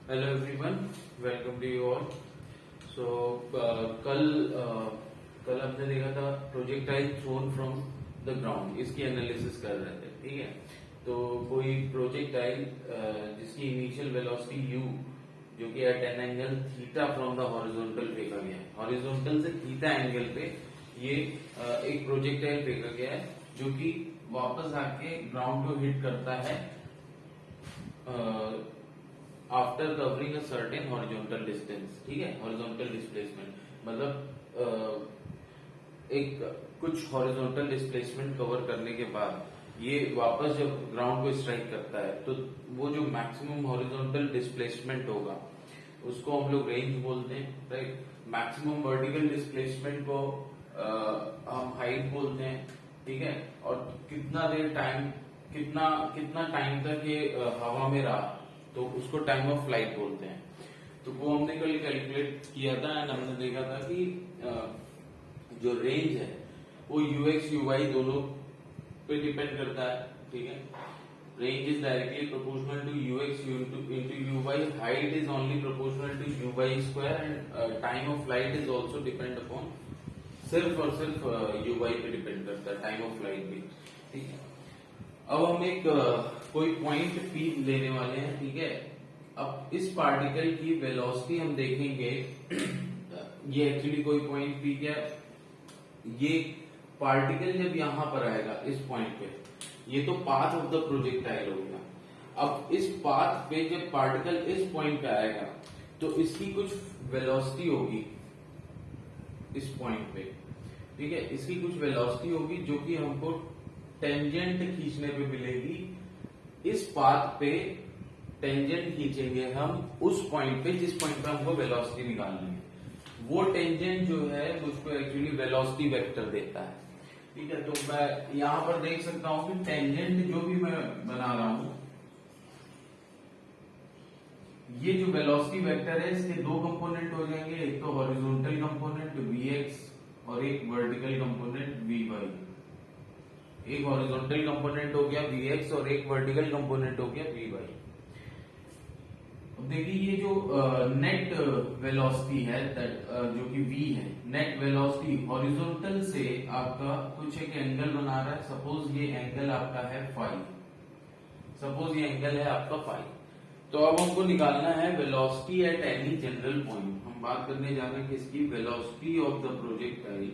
Hello everyone, welcome to you all. So कल कल हमने देखा था projectile thrown from the ground, इसकी एनालिसिस कर रहे थे। ठीक है, तो कोई प्रोजेक्टाइल जिसकी इनिशियल वेलोसिटी u जो कि at an angle theta from the horizontal फेंका गया है, हॉरिजॉन्टल से थीटा एंगल पे ये एक प्रोजेक्टाइल फेंका गया है जो कि वापस आके ग्राउंड को हिट करता है after covering a certain horizontal distance. ठीक है, हॉरिजॉन्टल डिस्प्लेसमेंट मतलब एक कुछ हॉरिजॉन्टल डिस्प्लेसमेंट कवर करने के बाद ये वापस जब ग्राउंड को स्ट्राइक करता है तो वो जो मैक्सिमम हॉरिजॉन्टल डिस्प्लेसमेंट होगा उसको हम लोग रेंज बोलते हैं। राइट, मैक्सिमम वर्टिकल डिस्प्लेसमेंट को हम हाइट बोलते हैं। ठीक है, और कितना देर टाइम कितना कितना टाइम तक ये हवा में रहा तो उसको टाइम ऑफ फ्लाइट बोलते हैं। तो वो हमने कल कैलकुलेट किया था एंड हमने देखा था कि जो रेंज है वो यूएक्स यूवाई दोनों पे डिपेंड करता है। ठीक है, range is directly proportional to u x into u y, height is only proportional to u y square and time of flight is also depend upon सिर्फ और सिर्फ यूवाई पे डिपेंड करता है टाइम ऑफ फ्लाइट भी। ठीक है, अब हम एक कोई पॉइंट पी लेने वाले हैं। ठीक है, अब इस पार्टिकल की वेलोसिटी हम देखेंगे। ये एक्चुअली कोई पॉइंट पी क्या, ये पार्टिकल जब यहां पर आएगा इस पॉइंट पे, ये तो पाथ ऑफ द प्रोजेक्टाइल हो गया। अब इस पाथ पे जब पार्टिकल इस पॉइंट पे आएगा तो इसकी कुछ वेलोसिटी होगी इस पॉइंट पे। ठीक है, इसकी कुछ वेलोसिटी होगी जो कि हमको टेंजेंट खींचने पे मिलेगी। इस पाथ पे टेंजेंट खींचेंगे हम उस पॉइंट पे जिस पॉइंट पे हमको वेलोसिटी निकालनी है। वो टेंजेंट जो है मुझको एक्चुअली वेलोसिटी वेक्टर देता है। ठीक है, तो मैं यहां पर देख सकता हूं कि टेंजेंट जो भी मैं बना रहा हूं, ये जो वेलोसिटी वेक्टर है इसके दो कंपोनेंट हो जाएंगे, एक तो हॉरिजॉन्टल कंपोनेंट vx और एक वर्टिकल कंपोनेंट vy। एक हॉरिजॉन्टल कंपोनेंट हो गया vx और एक वर्टिकल कंपोनेंट हो गया vy। अब देखिए ये जो नेट वेलोसिटी है जो कि v है, नेट वेलोसिटी हॉरिजॉन्टल से आपका कुछ एक एंगल बना रहा है। सपोज ये एंगल आपका है फाई, सपोज ये एंगल है आपका फाई। तो अब हमको निकालना है velocity at any general point. हम बात करने जा रहे हैं किसकी, velocity of the projectile,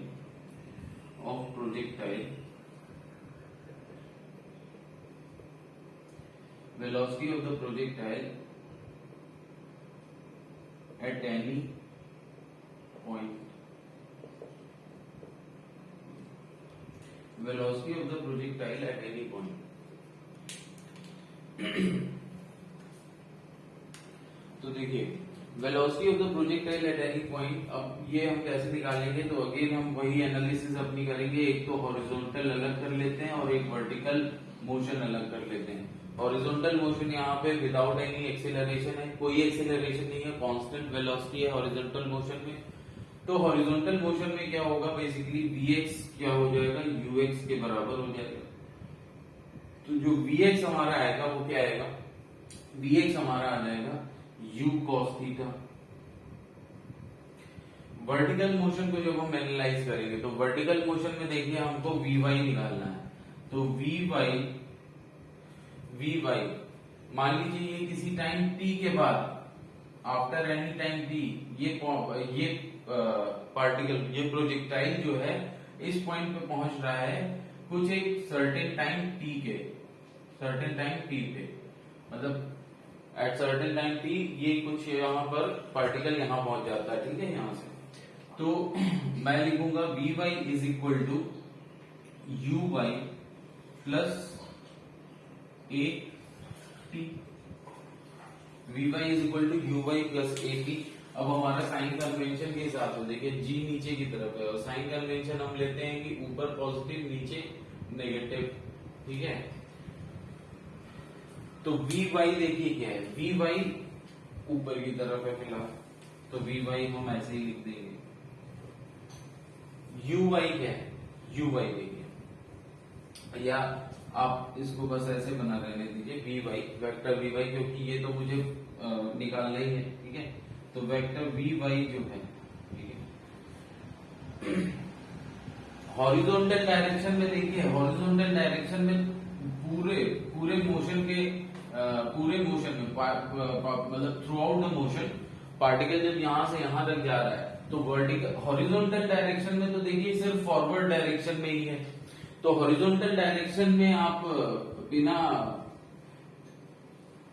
velocity of the projectile at any point, velocity of the projectile at any point। तो देखिए velocity of the projectile at any point, अब ये हम कैसे निकालेंगे, तो अगेन हम वही एनालिसिस अपनी करेंगे। एक तो हॉरिजॉन्टल अलग कर लेते हैं और एक वर्टिकल मोशन अलग कर लेते हैं। हॉरिजॉन्टल मोशन यहाँ पे विदाउट एनी एक्सेलरेशन है, कोई एक्सेलरेशन नहीं है, कांस्टेंट वेलोसिटी है हॉरिजॉन्टल मोशन में। तो हॉरिजॉन्टल मोशन में क्या होगा, बेसिकली vx क्या हो जाएगा, ux के बराबर हो जाएगा। तो जो vx हमारा आएगा वो क्या आएगा, vx हमारा आ जाएगा u cos theta. Vertical motion को जब हम एनालाइज करेंगे तो वर्टिकल मोशन में देखिए हमको vy निकालना है। तो vy मान लीजिए ये किसी टाइम t के बाद, आफ्टर एनी टाइम t, ये पार्टिकल, ये प्रोजेक्टाइल जो है इस पॉइंट पे पहुंच रहा है कुछ एक सर्टेन टाइम t पे, मतलब एट सर्टेन टाइम t ये कुछ यहाँ पर पार्टिकल यहाँ पहुंच जाता है। ठीक है, यहाँ से तो मैं लिखूंगा vy is equal to uy प्लस a t, vy is equal to uy प्लस a t। अब हमारा साइन कन्वेंशन के हिसाब से देखिए g नीचे की तरफ है और साइन कन्वेंशन हम लेते हैं कि ऊपर पॉजिटिव नीचे नेगेटिव। ठीक है, तो vy देखिए क्या है, vy ऊपर की तरफ है फिलहाल, तो vy हम ऐसे ही लिख देंगे। uy क्या है, uy देखिए, या आप इसको बस ऐसे बना रहने दीजिए vy, वेक्टर vy, क्योंकि ये तो मुझे निकालना ही है, ठीक है। तो वेक्टर वी वाई जो है, ठीक है, हॉरिजॉन्टल डायरेक्शन में देखिए, हॉरिजॉन्टल डायरेक्शन में पूरे पूरे मोशन के पूरे मोशन में मतलब through out the motion particle जब यहां से यहां तक जा रहा है तो वर्टिकल हॉरिजॉन्टल डायरेक्शन में तो देखिए सिर्फ फॉरवर्ड डायरेक्शन में ही है। तो हॉरिजॉन्टल डायरेक्शन में आप बिना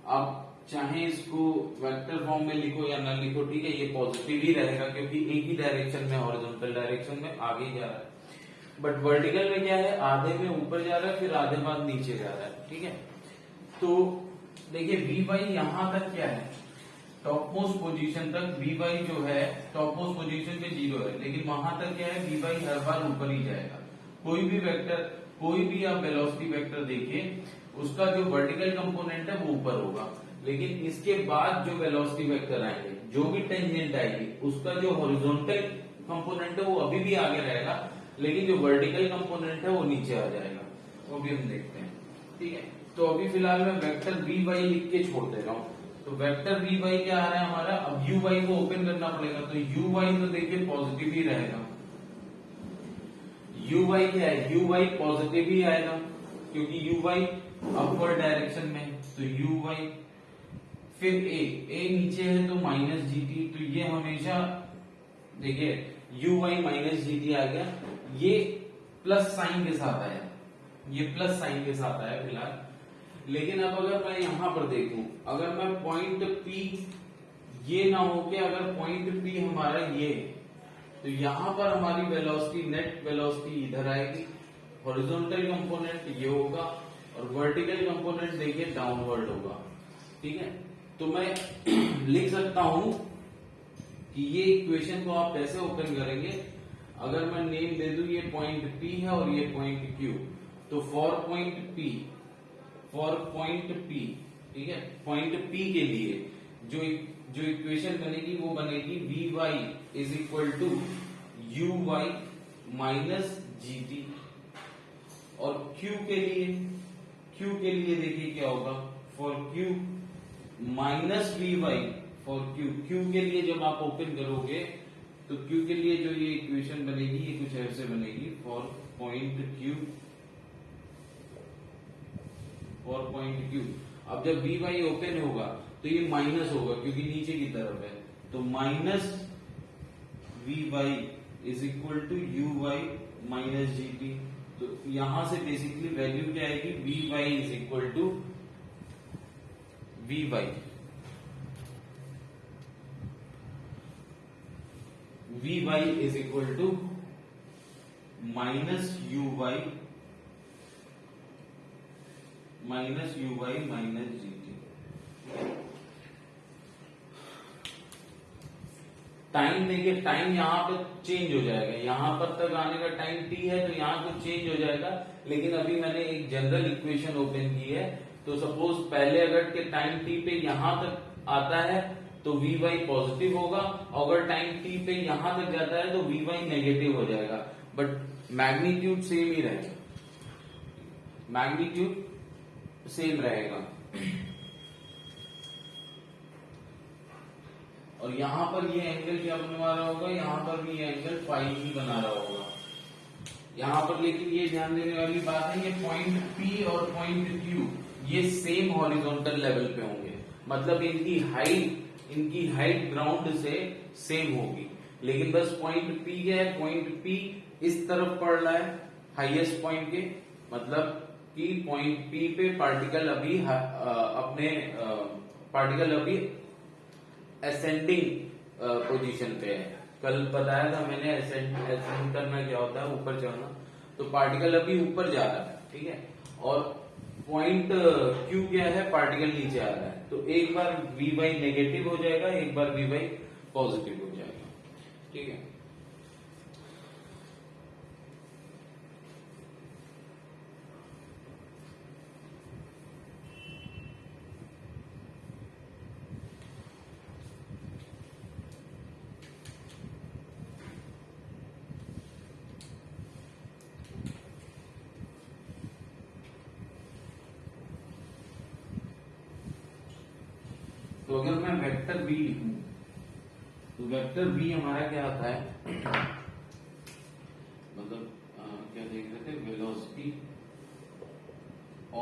आप चाहे इसको वेक्टर फॉर्म में लिखो या ना लिखो, ठीक है, ये पॉजिटिव ही रहेगा क्योंकि एक ही डायरेक्शन में हॉरिजॉन्टल डायरेक्शन में आगे ही जा रहा है। बट वर्टिकल में क्या है, आधे में ऊपर जा रहा है फिर आधे बाद नीचे जा रहा है, ठीक है। तो देखिए वी वाई यहां तक क्या है, टॉप मोस्ट पोजीशन तक वी वाई जो है टॉप मोस्ट पोजीशन पे 0 है, लेकिन वहां तक क्या है, वी वाई हर बार ऊपर ही जाएगा। कोई भी वेक्टर, कोई भी आप वेलोसिटी वेक्टर देखिए, उसका जो वर्टिकल कंपोनेंट है वो ऊपर होगा, लेकिन इसके बाद जो वेलोसिटी वेक्टर आएंगे, जो भी टेंजेंट आएगी, उसका जो हॉरिजॉन्टल कंपोनेंट है वो अभी भी आगे रहेगा, लेकिन जो वर्टिकल कंपोनेंट है वो नीचे आ जाएगा। वो भी हम देखते हैं, ठीक है। तो अभी फिलहाल मैं वेक्टर वी वाई लिख के छोड़ दे रहा हूं। तो वेक्टर वी वाई क्या आ रहा है हमारा, अब यू वाई को ओपन करना पड़ेगा, तो यू वाई तो देखिए पॉजिटिव ही रहेगा। यू वाई क्या है, यू वाई पॉजिटिव ही आएगा क्योंकि यू वाई अपवर्ड डायरेक्शन में है। तो यू वाई, फिर ए नीचे है तो माइनस जी टी, तो ये हमेशा देखिए यू वाई माइनस जी टी आ गया, ये प्लस साइन के साथ आया, ये प्लस साइन के साथ आया फिलहाल। लेकिन अब अगर मैं यहां पर देखूं, अगर मैं पॉइंट पी, ये ना हो के अगर पॉइंट पी हमारा ये, तो यहां पर हमारी वेलोसिटी, नेट वेलोसिटी इधर आएगी, हॉरिजॉन्टल कंपोनेंट ये होगा और वर्टिकल कंपोनेंट देखिए डाउनवर्ड होगा, ठीक है। तो मैं लिख सकता हूं कि ये इक्वेशन को आप कैसे ओपन करेंगे, अगर मैं नेम दे दूं, ये पॉइंट पी है और ये पॉइंट क्यू, तो फॉर पॉइंट पी, ठीक है, पॉइंट पी के लिए जो इक्वेशन बनेगी वो बनेगी v y is equal to u Y minus ji t. और क्यू के लिए देखिए क्या होगा, for q minus v y for q के लिए जब आप ओपन करोगे तो क्यू के लिए जो ये इक्वेशन बनेगी ये कुछ ऐसे बनेगी, फॉर पॉइंट क्यू। अब जब वी वाई ओपन होगा तो ये माइनस होगा क्योंकि नीचे की तरफ है, तो minus v y is equal to u Y minus ji t. तो यहां से बेसिकली वैल्यू क्या आएगी, v y is equal to v y is equal to minus u Y minus ji t. Time देखिए, टाइम यहाँ पे change हो जाएगा, यहाँ पर तक आने का टाइम t है तो यहाँ कुछ चेंज हो जाएगा, लेकिन अभी मैंने एक जनरल इक्वेशन ओपन की है, तो सपोज पहले अगर के टाइम t पे यहाँ तक आता है तो वी वाई पॉजिटिव होगा, अगर टाइम t पे यहाँ तक जाता है तो वी वाई नेगेटिव हो जाएगा, बट मैग्नीट्यूड सेम ही रहेगा, मैग्नीट्यूड सेम रहेगा। और यहां पर ये एंगल क्या बनवा रहा होगा, यहां पर भी ये एंगल फाई ही बना रहा होगा यहां पर। लेकिन ये ध्यान देने वाली बात है, ये पॉइंट P और पॉइंट Q ये सेम हॉरिजॉन्टल लेवल पे होंगे, मतलब इनकी हाइट ग्राउंड से सेम होगी, लेकिन बस पॉइंट P क्या है, पॉइंट P इस तरफ पड़ रहा है हाईएस्ट पॉइंट के, मतलब कि पॉइंट P पे पार्टिकल अभी असेंडिंग पोजीशन पे है। कल बताया था मैंने असेंड करना क्या होता है, ऊपर जाना, तो पार्टिकल अभी ऊपर जा रहा है, ठीक है, और पॉइंट Q क्या है, पार्टिकल नीचे आ रहा है, तो एक बार वी वाई नेगेटिव हो जाएगा, एक बार वी वाई पॉजिटिव हो जाएगा, ठीक है। तो अगर मैं वेक्टर v लिखूं तो वेक्टर v हमारा क्या आता है, मतलब क्या देख रहे थे, velocity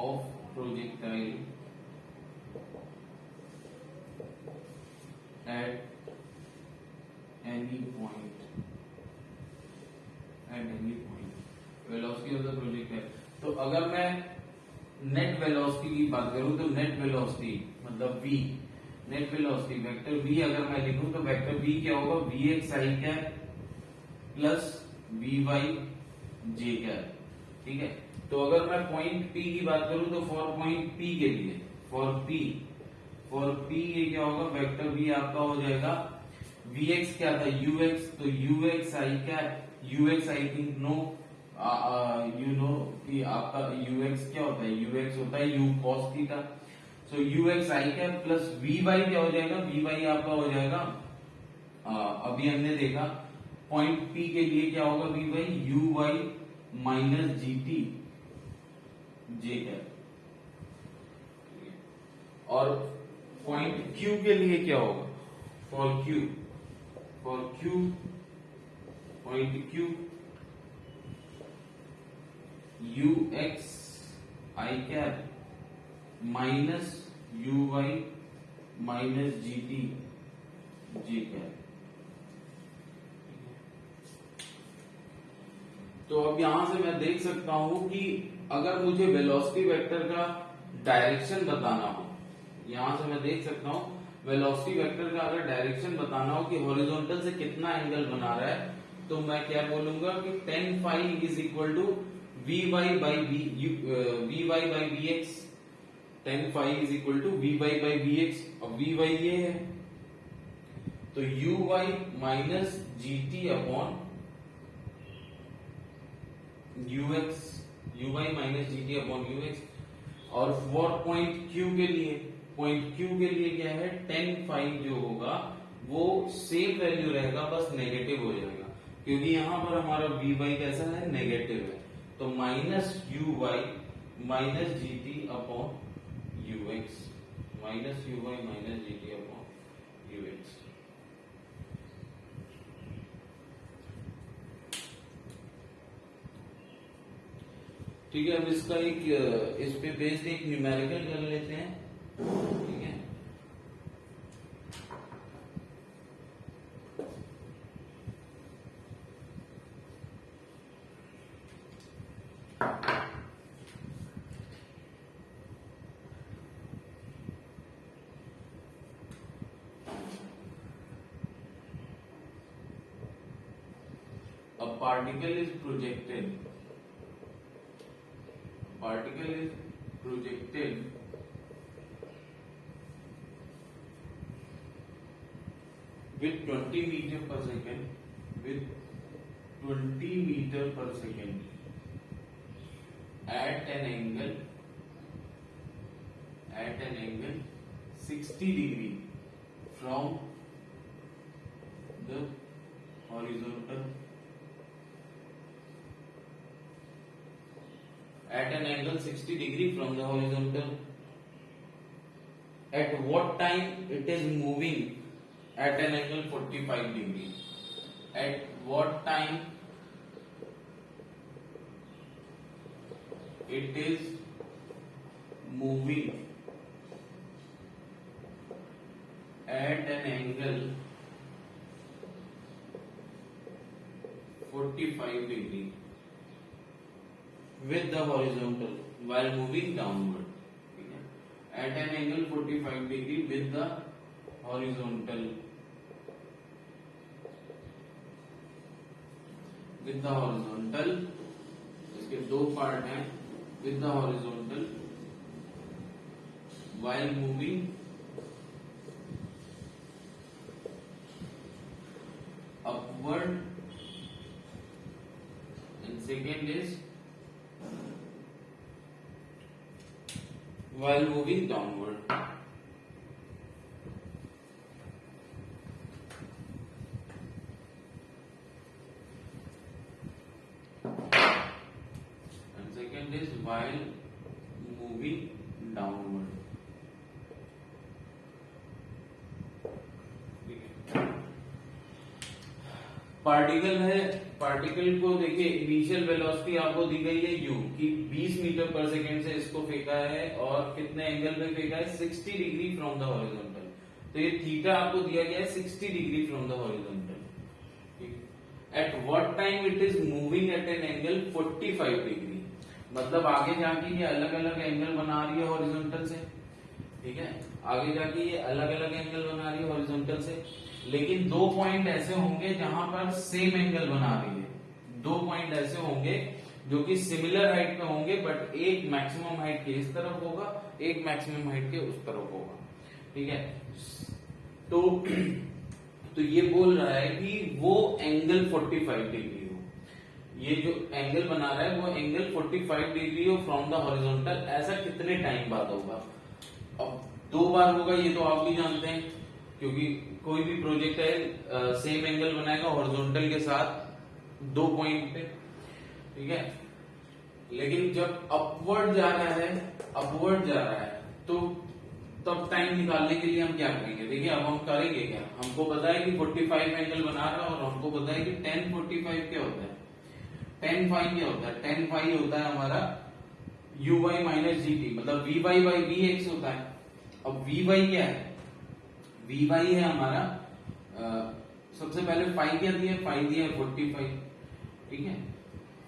of projectile at any point, velocity of the projectile. तो अगर मैं नेट वेलोसिटी की बात करूं तो नेट वेलोसिटी मतलब v, net velocity vector v अगर मैं लिखूं तो वेक्टर v क्या होगा, vx i cap plus vy j cap. ठीक है, तो अगर मैं पॉइंट p की बात करूं तो फॉर पॉइंट p के लिए, फॉर p ये क्या होगा, वेक्टर v आपका हो जाएगा, vx क्या था ux, तो ux i कैप, ux I think no you know कि आपका ux क्या होता है, ux होता है u cos theta. So ux i cap plus vy क्या हो जाएगा, vy आपका हो जाएगा, अभी हमने देखा पॉइंट p के लिए क्या होगा, vy uy minus gt j cap. और पॉइंट q के लिए क्या होगा, for q point q ux i cap minus uy minus gt j cap. तो अब यहां से मैं देख सकता हूं कि अगर मुझे वेलोसिटी वेक्टर का डायरेक्शन बताना हो, यहां से मैं देख सकता हूं वेलोसिटी वेक्टर का अगर डायरेक्शन बताना हो कि हॉरिजॉन्टल से कितना एंगल बना रहा है, तो मैं क्या बोलूंगा कि tan phi is equal to vy by vx, tan phi is equal to vy by vx। अब vy ये है तो uy minus gt upon ux, uy minus gt upon ux। और फॉर पॉइंट q के लिए, पॉइंट q के लिए क्या है, tan phi जो होगा वो सेम वैल्यू रहेगा, बस नेगेटिव हो जाएगा क्योंकि यहां पर हमारा vy कैसा है, नेगेटिव है। तो minus uy minus gt upon ux, minus uy minus gt upon ux। ठीक है, अब इसका एक इस पे बेस्ड एक न्यूमेरिकल कर लेते हैं। ठीक है, a particle is projected with 20 meter per second at an angle 60 degree from the horizontal, at an angle 60 degree from the horizontal. At what time it is moving at an angle 45 degree? At what time it is moving at an angle 45 degree with the horizontal while moving downward. At an angle 45 degree with the horizontal, इसके दो part हैं, with the horizontal while moving upward, and second is while moving downward. And second is while moving downward. Particle है, particle को देखिए initial velocity आपको दी गई है u कि 20 मीटर पर सेकेंड से इसको फेंका है और कितने एंगल पे फेंका है 60 डिग्री फ्रॉम द हॉरिजॉन्टल। तो ये थीटा आपको दिया गया है 60 degree from the horizontal. At what time it is moving at an angle 45 degree, मतलब आगे जाके ये अलग अलग एंगल बना रही है हॉरिजॉन्टल से, ठीक है, आगे जाके ये अलग अलग एंगल बना रही है हॉरिजॉन्टल से, लेकिन दो पॉइंट ऐसे होंगे जहां पर सेम एंगल बना रही है। दो पॉइंट ऐसे होंगे जो कि सिमिलर हाइट पे होंगे, बट एक मैक्सिमम हाइट के इस तरफ होगा, एक मैक्सिमम हाइट के उस तरफ होगा, ठीक है। तो ये बोल रहा है कि वो एंगल 45 डिग्री हो, ये जो एंगल बना रहा है वो एंगल 45 डिग्री हो फ्रॉम द हॉरिजॉन्टल। ऐसा कितने टाइम बाद होगा? अब 2 बार होगा, ये तो आप भी जानते हैं, क्योंकि कोई भी प्रोजेक्ट है सेम एंगल बनाएगा हॉरिजॉन्टल के साथ 2 पॉइंट पे, ठीक है। लेकिन जब अपवर्ड जा रहा है तो तब टाइम निकालने के लिए हम क्या करेंगे? देखिए अब हम करेंगे क्या, हमको पता है कि 45 एंगल बना रहा है और हमको पता है कि tan 45 क्या होता है, tan phi क्या होता है, tan phi होता है हमारा uy माइनस gt, मतलब vy बाई vx होता है। अब vy क्या है? vy है हमारा सबसे पहले फाई क्या दिया है? फाई दिया है 45, ठीक है,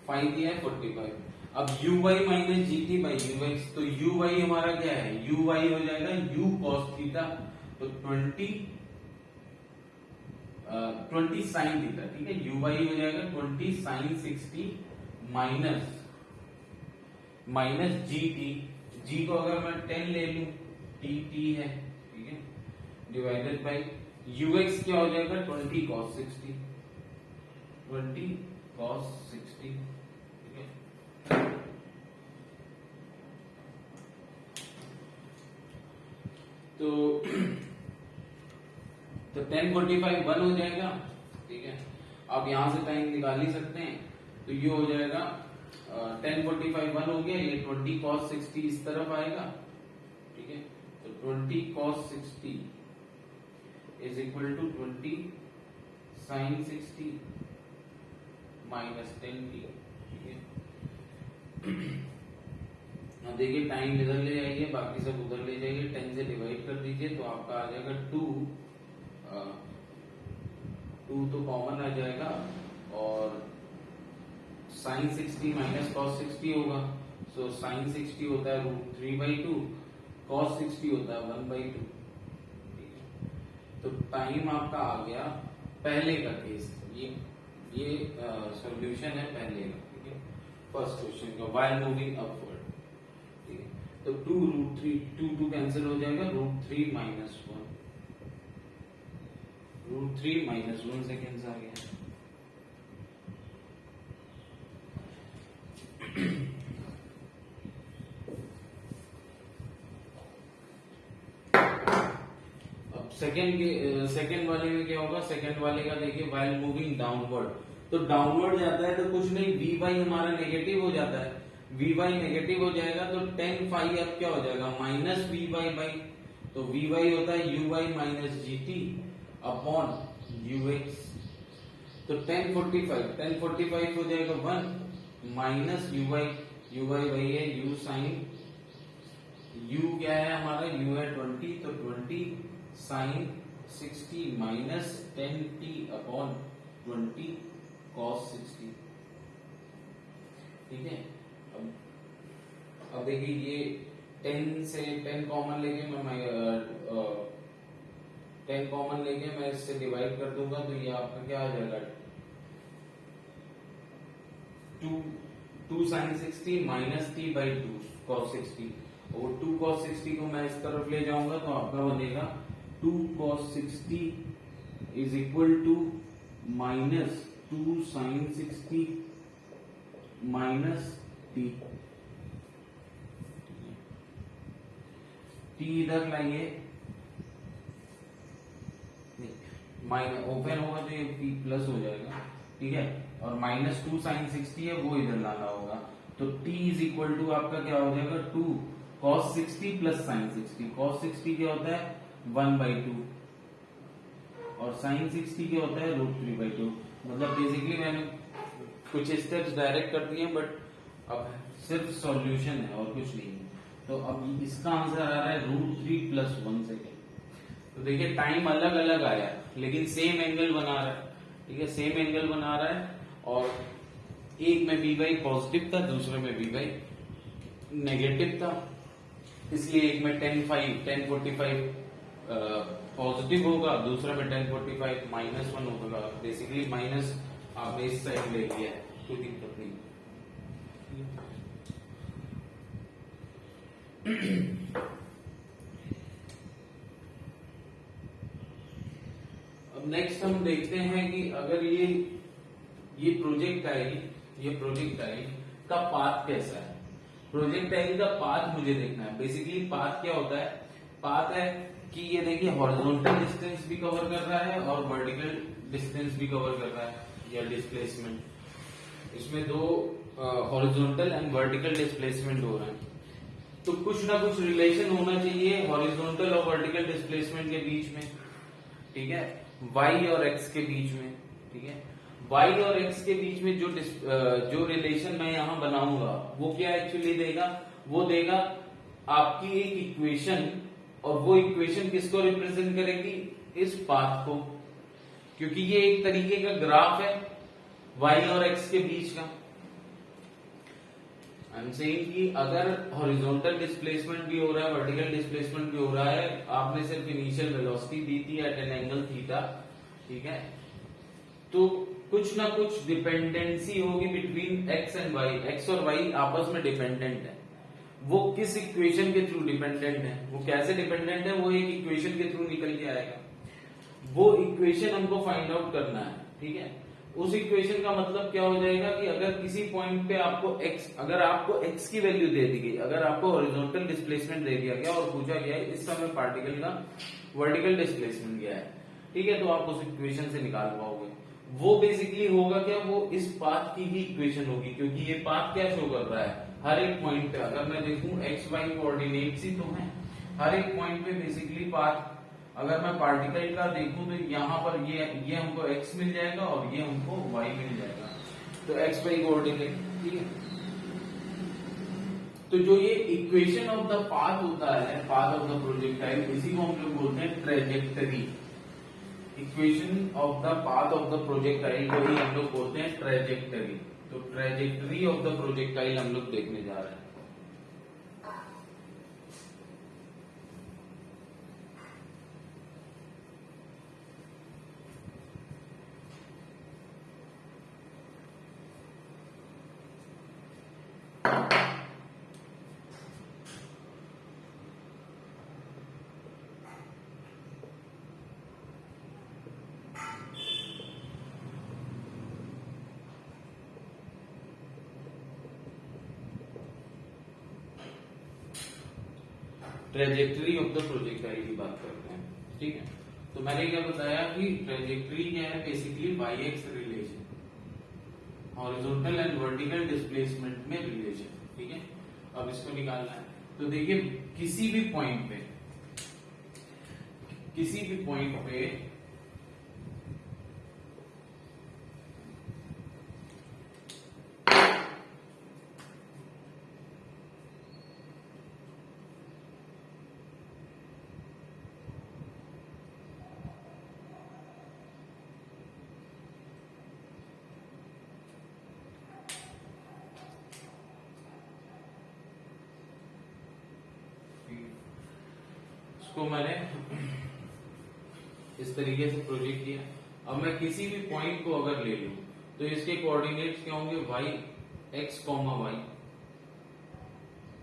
फाई दिया है 45। अब uy minus gt by ux, तो uy हमारा क्या है? uy हो जाएगा u cos थीटा, तो 20 साइन थीटा, ठीक है, uy हो जाएगा 20 साइन 60 माइनस gt, g को अगर मैं 10 ले लूं, t है, ठीक है, डिवाइडेड बाई ux क्या हो जाएगा? 20 cos 60, 20 cos 60, ठीक है। तो tan 45 1 हो जाएगा, ठीक है। आप यहां से टाइम निकाल ही सकते हैं, तो ये हो जाएगा tan 45 1 हो गया, ये 20 cos 60 इस तरफ आएगा, ठीक है। तो 20 cos 60 is equal to 20 sin 60 minus 10t, ठीक है। अब देखिए टाइम इधर ले जाइए, बाकी सब उधर ले जाइए, 10 से डिवाइड कर दीजिए तो आपका आ जाएगा 2 तो कॉमन आ जाएगा, और साइन 60 माइनस कॉस 60 होगा, सो साइन 60 होता है √3/2, कॉस 60 होता है 1/2, तो टाइम आपका आ गया पहले का केस, ये सॉल्यूशन है पहले का, ठीक है, फर्स्ट क्वेश्चन का, व्हाइल मूविंग अपवर्ड, ठीक है। तो 2 कैंसिल हो जाएगा, √3 माइनस 1 सेकेंड्स आ गया। अब सेकेंड वाले में क्या होगा? सेकेंड वाले का देखिए, व्हाइल मूविंग डाउनवर्ड, तो डाउनवर्ड जाता है तो कुछ नहीं, vy हमारा नेगेटिव हो जाता है, vy नेगेटिव हो जाएगा तो tan phi अब क्या हो जाएगा? माइनस vy बाई, तो vy होता है uy minus gt upon ux, तो tan 45 हो जाएगा 1 माइनस uy वही है u साइन, u क्या है हमारा? u है 20, तो 20 sign 60 minus 10t upon 20 cos 60, ठीक है। अब देखिए ये 10 से 10 कॉमन लेके मैं इससे डिवाइड कर दूंगा, तो ये आपका क्या आ जाएगा? 2 sine 60 minus t by 2 cos 60, और 2 cos 60 को मैं इस तरफ ले जाऊंगा तो आपका बनेगा 2 cos 60 is equal to minus 2 sine 60 minus t, t इधर लाइए, माइनस ओपन होगा तो ये p प्लस हो जाएगा, ठीक है, और माइनस 2 साइन 60 है वो इधर लाना होगा, तो t इज इक्वल टू आपका क्या हो जाएगा? 2 cos 60 प्लस साइन 60, cos 60 क्या होता है? 1/2, और साइन 60 क्या होता है √3/2। मतलब बेसिकली मैंने कुछ स्टेप्स डायरेक्ट कर दिए बट अब सिर्फ सॉल्यूशन है और कुछ नहीं है। तो अब इसका आंसर आ रहा है √3 + 1 सेकेंड। तो देखिए टाइम अलग अलग आया लेकिन सेम एंगल बना रहा है, ठीक है, सेम एंगल बना रहा है। और एक में Vy पॉजिटिव था, दूसरे में Vy नेगेटिव था, इसलिए एक में 1045 पॉजिटिव होगा, दूसरे में 1045 -1 होगा। बेसिकली माइनस आपने इस साइड ले लिया है, कोई दिक्कत नहीं। अब नेक्स्ट हम देखते हैं कि अगर ये प्रोजेक्टाइल का पाथ कैसा है। प्रोजेक्टाइल का पाथ मुझे देखना है। बेसिकली पाथ क्या होता है, पाथ है कि ये देखिए हॉरिजॉन्टल डिस्टेंस भी कवर कर रहा है और वर्टिकल डिस्टेंस भी कवर कर रहा है या डिस्प्लेसमेंट। इसमें दो हॉरिजॉन्टल एंड वर्टिकल डिस्प्लेसमेंट हो रहे हैं, तो कुछ ना कुछ रिलेशन होना चाहिए हॉरिजॉन्टल और वर्टिकल डिस्प्लेसमेंट के बीच में, ठीक है, y और x के बीच में, ठीक है। y और x के बीच में जो रिलेशन मैं यहां बनाऊंगा वो क्या एक्चुअली देगा, वो देगा आपकी एक इक्वेशन, और वो इक्वेशन किसको रिप्रेजेंट करेगी, इस पाथ को, क्योंकि ये एक तरीके का ग्राफ है y और x के बीच का। आई एम सेइंग कि अगर हॉरिजॉन्टल डिस्प्लेसमेंट भी हो रहा है, वर्टिकल डिस्प्लेसमेंट भी हो रहा है, आपने सिर्फ इनिशियल वेलोसिटी दी थी एट एन एंगल थीटा, ठीक है, तो कुछ ना कुछ डिपेंडेंसी होगी between x and y। x और y आपस में डिपेंडेंट है। वो किस इक्वेशन के थ्रू डिपेंडेंट है, वो कैसे डिपेंडेंट है, वो एक इक्वेशन के थ्रू निकल के आएगा। वो इक्वेशन हमको फाइंड आउट करना है, ठीक है। उस इक्वेशन का मतलब क्या हो जाएगा कि अगर किसी पॉइंट पे आपको अगर आपको x की वैल्यू दे दी गई, अगर आपको हॉरिजॉन्टल डिस्प्लेसमेंट दे दिया गया और पूछा गया है इस समय पार्टिकल का वर्टिकल डिस्प्लेसमेंट क्या है, ठीक है, तो आप उस इक्वेशन से निकाल पाओगे। वो बेसिकली होगा क्या, वो इस पाथ की ही इक्वेशन होगी, क्योंकि ये पाथ क्या शो कर रहा है, हर एक पॉइंट पे अगर मैं देखूं एक्स वाई कोऑर्डिनेट्स ही तो है, हर एक पॉइंट पे बेसिकली पाथ। अगर मैं पार्टिकल का देखूं तो यहाँ पर ये हमको x मिल जाएगा और ये हमको y मिल जाएगा, तो एक्स वाई कोऑर्डिनेट, ठीक है। तो जो ये इक्वेशन ऑफ द पाथ होता है, पाथ ऑफ द प्रोजेक्टाइल, इसी को हम लोग बोलते हैं trajectory. Equation of the path of the projectile को ही हम लोग बोलते हैं ट्रेजेक्टरी। तो ट्रेजेक्टरी ऑफ द प्रोजेक्टाइल हम लोग देखने जा रहे हैं। ट्रेजेक्टरी ऑफ द प्रोजेक्टाइल की बात करते हैं, ठीक है। तो मैंने क्या बताया कि ट्रेजेक्टरी क्या है, basically y x relation, horizontal and vertical displacement में रिलेशन, ठीक है। अब इसको निकालना है, तो देखिए किसी भी पॉइंट पे इसको मैंने इस तरीके से प्रोजेक्ट किया। अब मैं किसी भी पॉइंट को अगर ले लूं तो इसके कोऑर्डिनेट्स क्या होंगे, y x, y,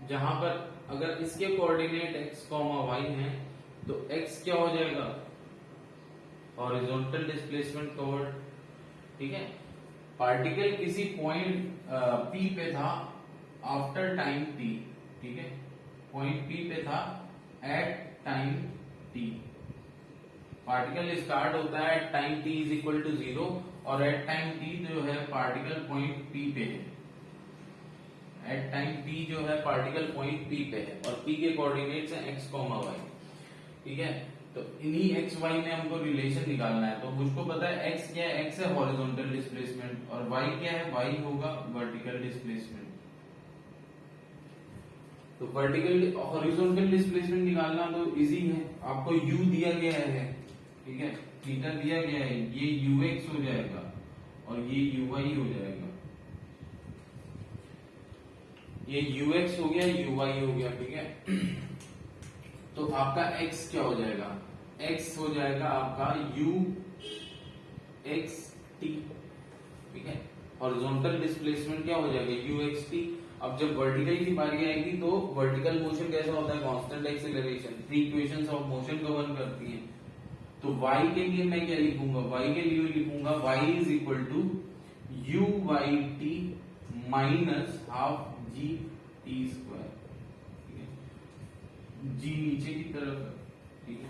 जहां पर अगर इसके कोऑर्डिनेट x, y हैं तो x क्या हो जाएगा, हॉरिजॉन्टल डिस्प्लेसमेंट कवर्ड, ठीक है। पार्टिकल किसी पॉइंट P पे था आफ्टर टाइम t, ठीक है, पॉइंट P पे था at time t। Particle start होता है at time t is equal to 0 और एट टाइम t जो है पार्टिकल पॉइंट P पे है, एट टाइम t जो है पार्टिकल पॉइंट P पे है और P के कोऑर्डिनेट्स हैं x, y, ठीक है। तो इन्हीं एक्स वाई में हमको रिलेशन निकालना है। तो मुझको पता है एक्स क्या है, एक्स है हॉरिजॉन्टल डिस्प्लेसमेंट, और वाई क्या है, वाई होगा वर्टिकल डिस्प्लेसमेंट। तो वर्टिकल हॉरिजॉन्टल डिस्प्लेसमेंट निकालना तो इजी है, आपको यू दिया गया है, ठीक है, थीटा दिया गया है, ये यूएक्स हो जाएगा और ये यूवाई हो जाएगा, ये यूएक्स हो गया, यूवाई हो गया, ठीक है। तो आपका एक्स क्या हो जाएगा, एक्स हो जाएगा आपका यू एक्स टी, ठीक है। हॉरिजॉन्टल डिस्प्लेसमेंट क्या हो जाएगा, यू एक्स टी। अब जब वर्टिकल की बारी आएगी तो वर्टिकल मोशन कैसा होता है, constant acceleration, three equations of motion govern करती हैं। तो y के लिए मैं क्या लिखूंगा, y के लिए लिखूंगा y is equal to u y t minus half g t square, ठीक है, जी नीचे की तरफ है, ठीक है।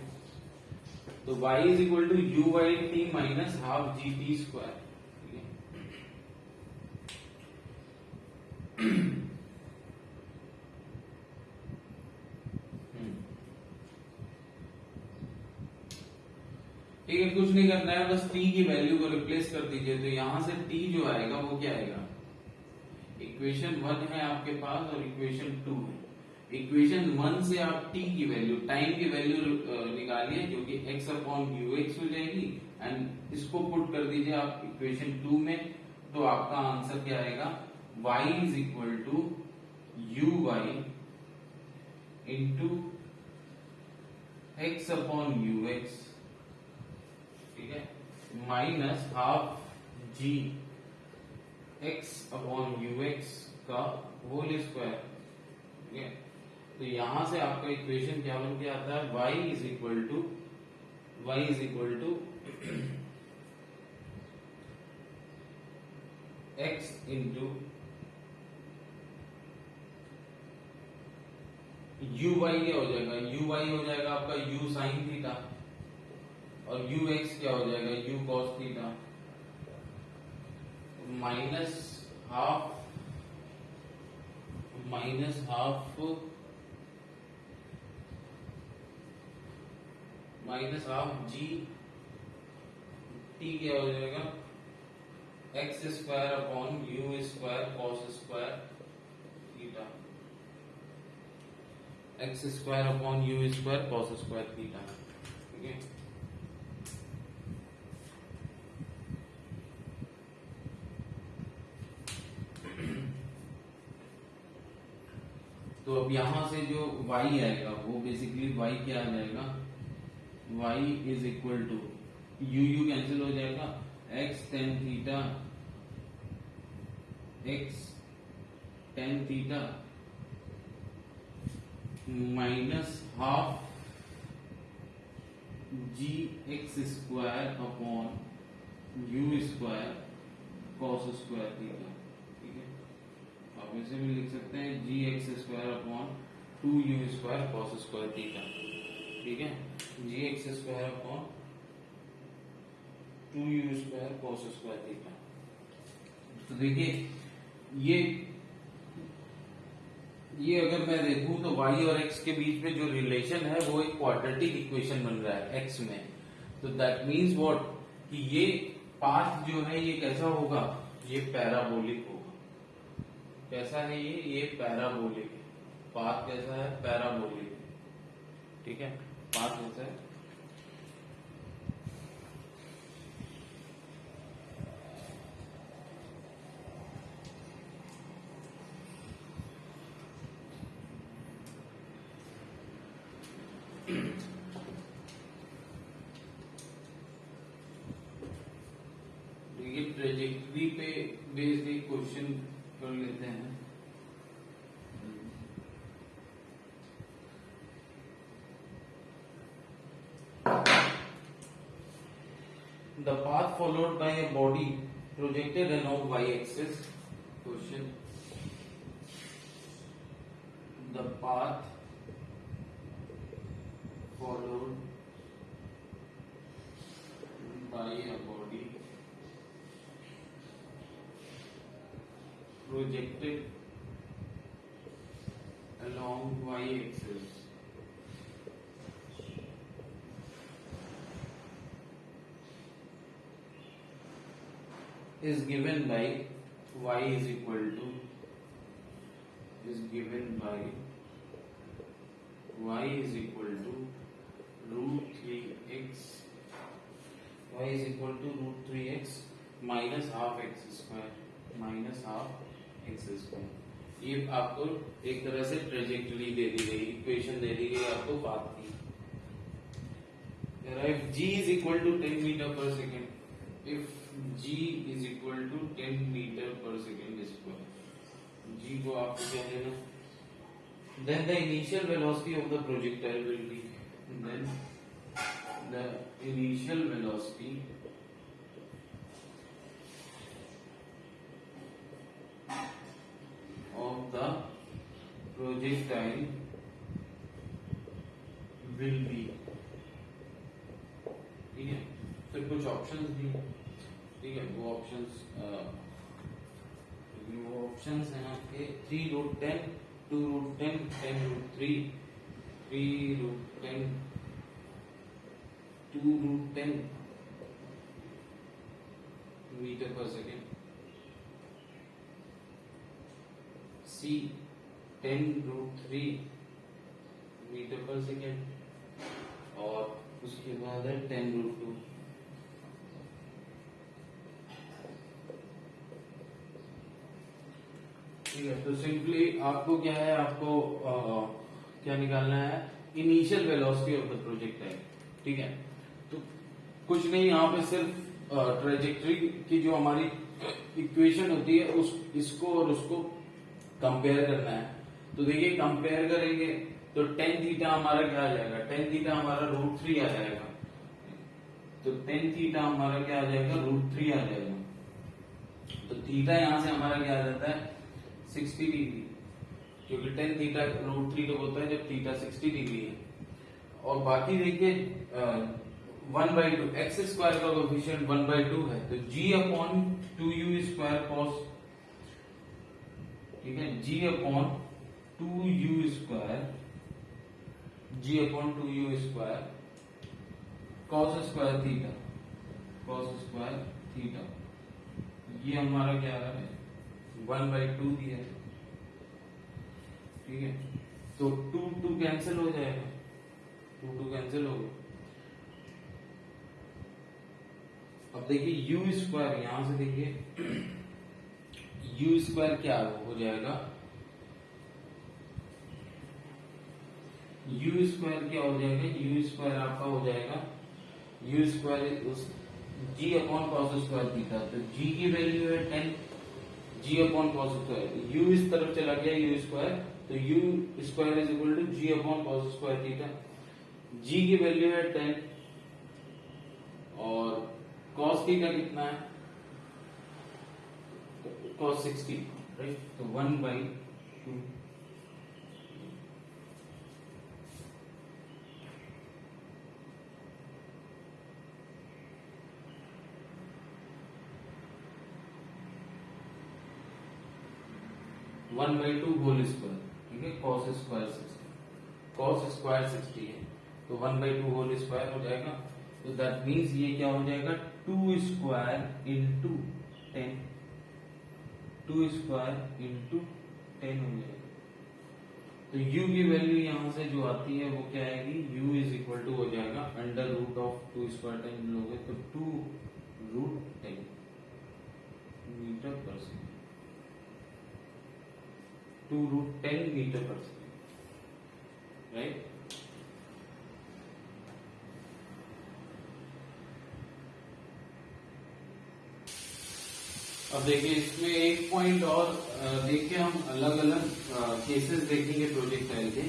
तो y is equal to u y t minus half g t square, ठीक है। ठीक है, कुछ नहीं करना है, बस t की वैल्यू को रिप्लेस कर दीजिए। तो यहां से t जो आएगा वो क्या आएगा, इक्वेशन 1 है आपके पास और इक्वेशन 2 है। इक्वेशन 1 से आप t की वैल्यू, टाइम की वैल्यू निकालिए जो कि x अपॉन यू एक्स हो जाएगी, एंड इसको पुट कर दीजिए आप इक्वेशन 2 में। तो आपका आंसर क्या आएगा, y is equal to u y into x upon u x, ठीक है, माइनस हाफ जी एक्स अपॉन यू एक्स का होल स्क्वायर, ठीक है। तो यहां से आपका इक्वेशन क्या बन के आता है, y is equal to x into u y क्या हो जाएगा, यू वाई हो जाएगा आपका u साइन थीटा, और यू एक्स क्या हो जाएगा, u cos theta, minus half g t क्या हो जाएगा, x square upon you square cos square theta, x square upon you square cos square theta, ठीक है। तो अब यहां से जो y आएगा वो बेसिकली y क्या आ जाएगा, y is equal to U cancel हो जाएगा, x tan theta minus half ji X square upon you square cos square theta, ठीक है। आप ऐसे भी लिख सकते हैं G X square upon two U square cos square theta, ठीक है, G X square upon two U square cos square theta. तो देखिए ये अगर मैं देखूं तो y और x के बीच में जो रिलेशन है वो एक क्वाड्रेटिक इक्वेशन बन रहा है x में। तो दैट मीन्स व्हाट, कि ये पाथ जो है ये कैसा होगा, ये पैराबोलिक होगा। कैसा है ये पैराबोलिक है। पाथ कैसा है, पैराबोलिक, ठीक है, पाथ कैसा है, ट्रेजेक्टरी पे बेस्ड एक क्वेश्चन कर लेते हैं। The path followed by a body projected along y-axis. Question: the path followed by a body projected along y-axis is given by y is equal to y is equal to root 3x, y is equal to root 3x minus half x square। ये आपको एक तरह से trajectory दे दी गई, equation दे दी गई आपको path की। If g is equal to 10 meter per second, if g is equal to 10 meter per second square, g को आपको क्या देना, then the initial velocity of the projectile will be, then the initial velocity of the projectile will be, ठीक है। फिर कुछ options दिए, ठीक है, वो ऑप्शंस हैं आपके 3 root 10, 2 root 10, 10 root 3, 3 root 10, 2 root 10 metre per second, C 10 root 3 metre per second, और उसके बाद है 10 रूट 2। ठीक है, तो सिंपली आपको क्या है, आपको क्या निकालना है, initial velocity of the projectile. ठीक है, तो कुछ नहीं, यहाँ पे सिर्फ ट्रेजेक्टरी की जो हमारी इक्वेशन होती है इसको और उसको कंपेयर करना है। तो देखिए कंपेयर करेंगे तो टेन थीटा हमारा क्या आ जाएगा, टेन थीटा हमारा रूट 3 आ जाएगा, तो टेन थीटा हमारा क्या आ जाएगा, रूट 3 आ जाएगा। तो थीटा यहां से हमारा क्या आ जाता है, 60 डिग्री, क्योंकि टेन थीटा रूट 3 कब होता है, जब थीटा 60 डिग्री है। और बाकी देखिए 1/2 एक्स स्क्वायर का कोएफिशिएंट 1/2 है, तो g upon 2u square cos, ठीक है, g upon 2u square cos square theta, ये हमारा क्या है, 1/2 दिया है। ठीक है, तो 2 कैंसिल हो जाएगा, 2 कैंसिल हो गया। अब देखिए यू स्क्वायर, यहां से देखिए यू स्क्वायर क्या हो जाएगा, यू स्क्वायर क्या हो जाएगा, यू स्क्वायर आपका हो जाएगा, यू स्क्वायर उस G upon cos square theta, तो जी की वैल्यू है 10, G upon cos square, U इस तरफ चला गया यू स्क्वायर, तो you square is equal to G upon cos square theta, G की वैल्यू है 10 और कॉस थीटा कितना है, कॉस 60, राइट, तो 1/2 1/2 होल स्क्वायर, ठीक है, कॉस स्क्वायर 60 है, तो 1/2 होल स्क्वायर हो जाएगा। तो दैट मीन्स ये क्या हो जाएगा, 2 स्क्वायर इंटू 10, 2 स्क्वायर इंटू 10 हो जाएगा। तो u की वैल्यू यहां से जो आती है वो क्या आएगी, u इज इक्वल टू हो जाएगा अंडर रूट ऑफ 2 स्क्वायर 10 लोगे तो 2 root 10 metre per second, 2 root 10 metre per second, right. अब देखिए इसमें एक पॉइंट और देखिए, हम अलग अलग केसेस देखेंगे प्रोजेक्टाइल के।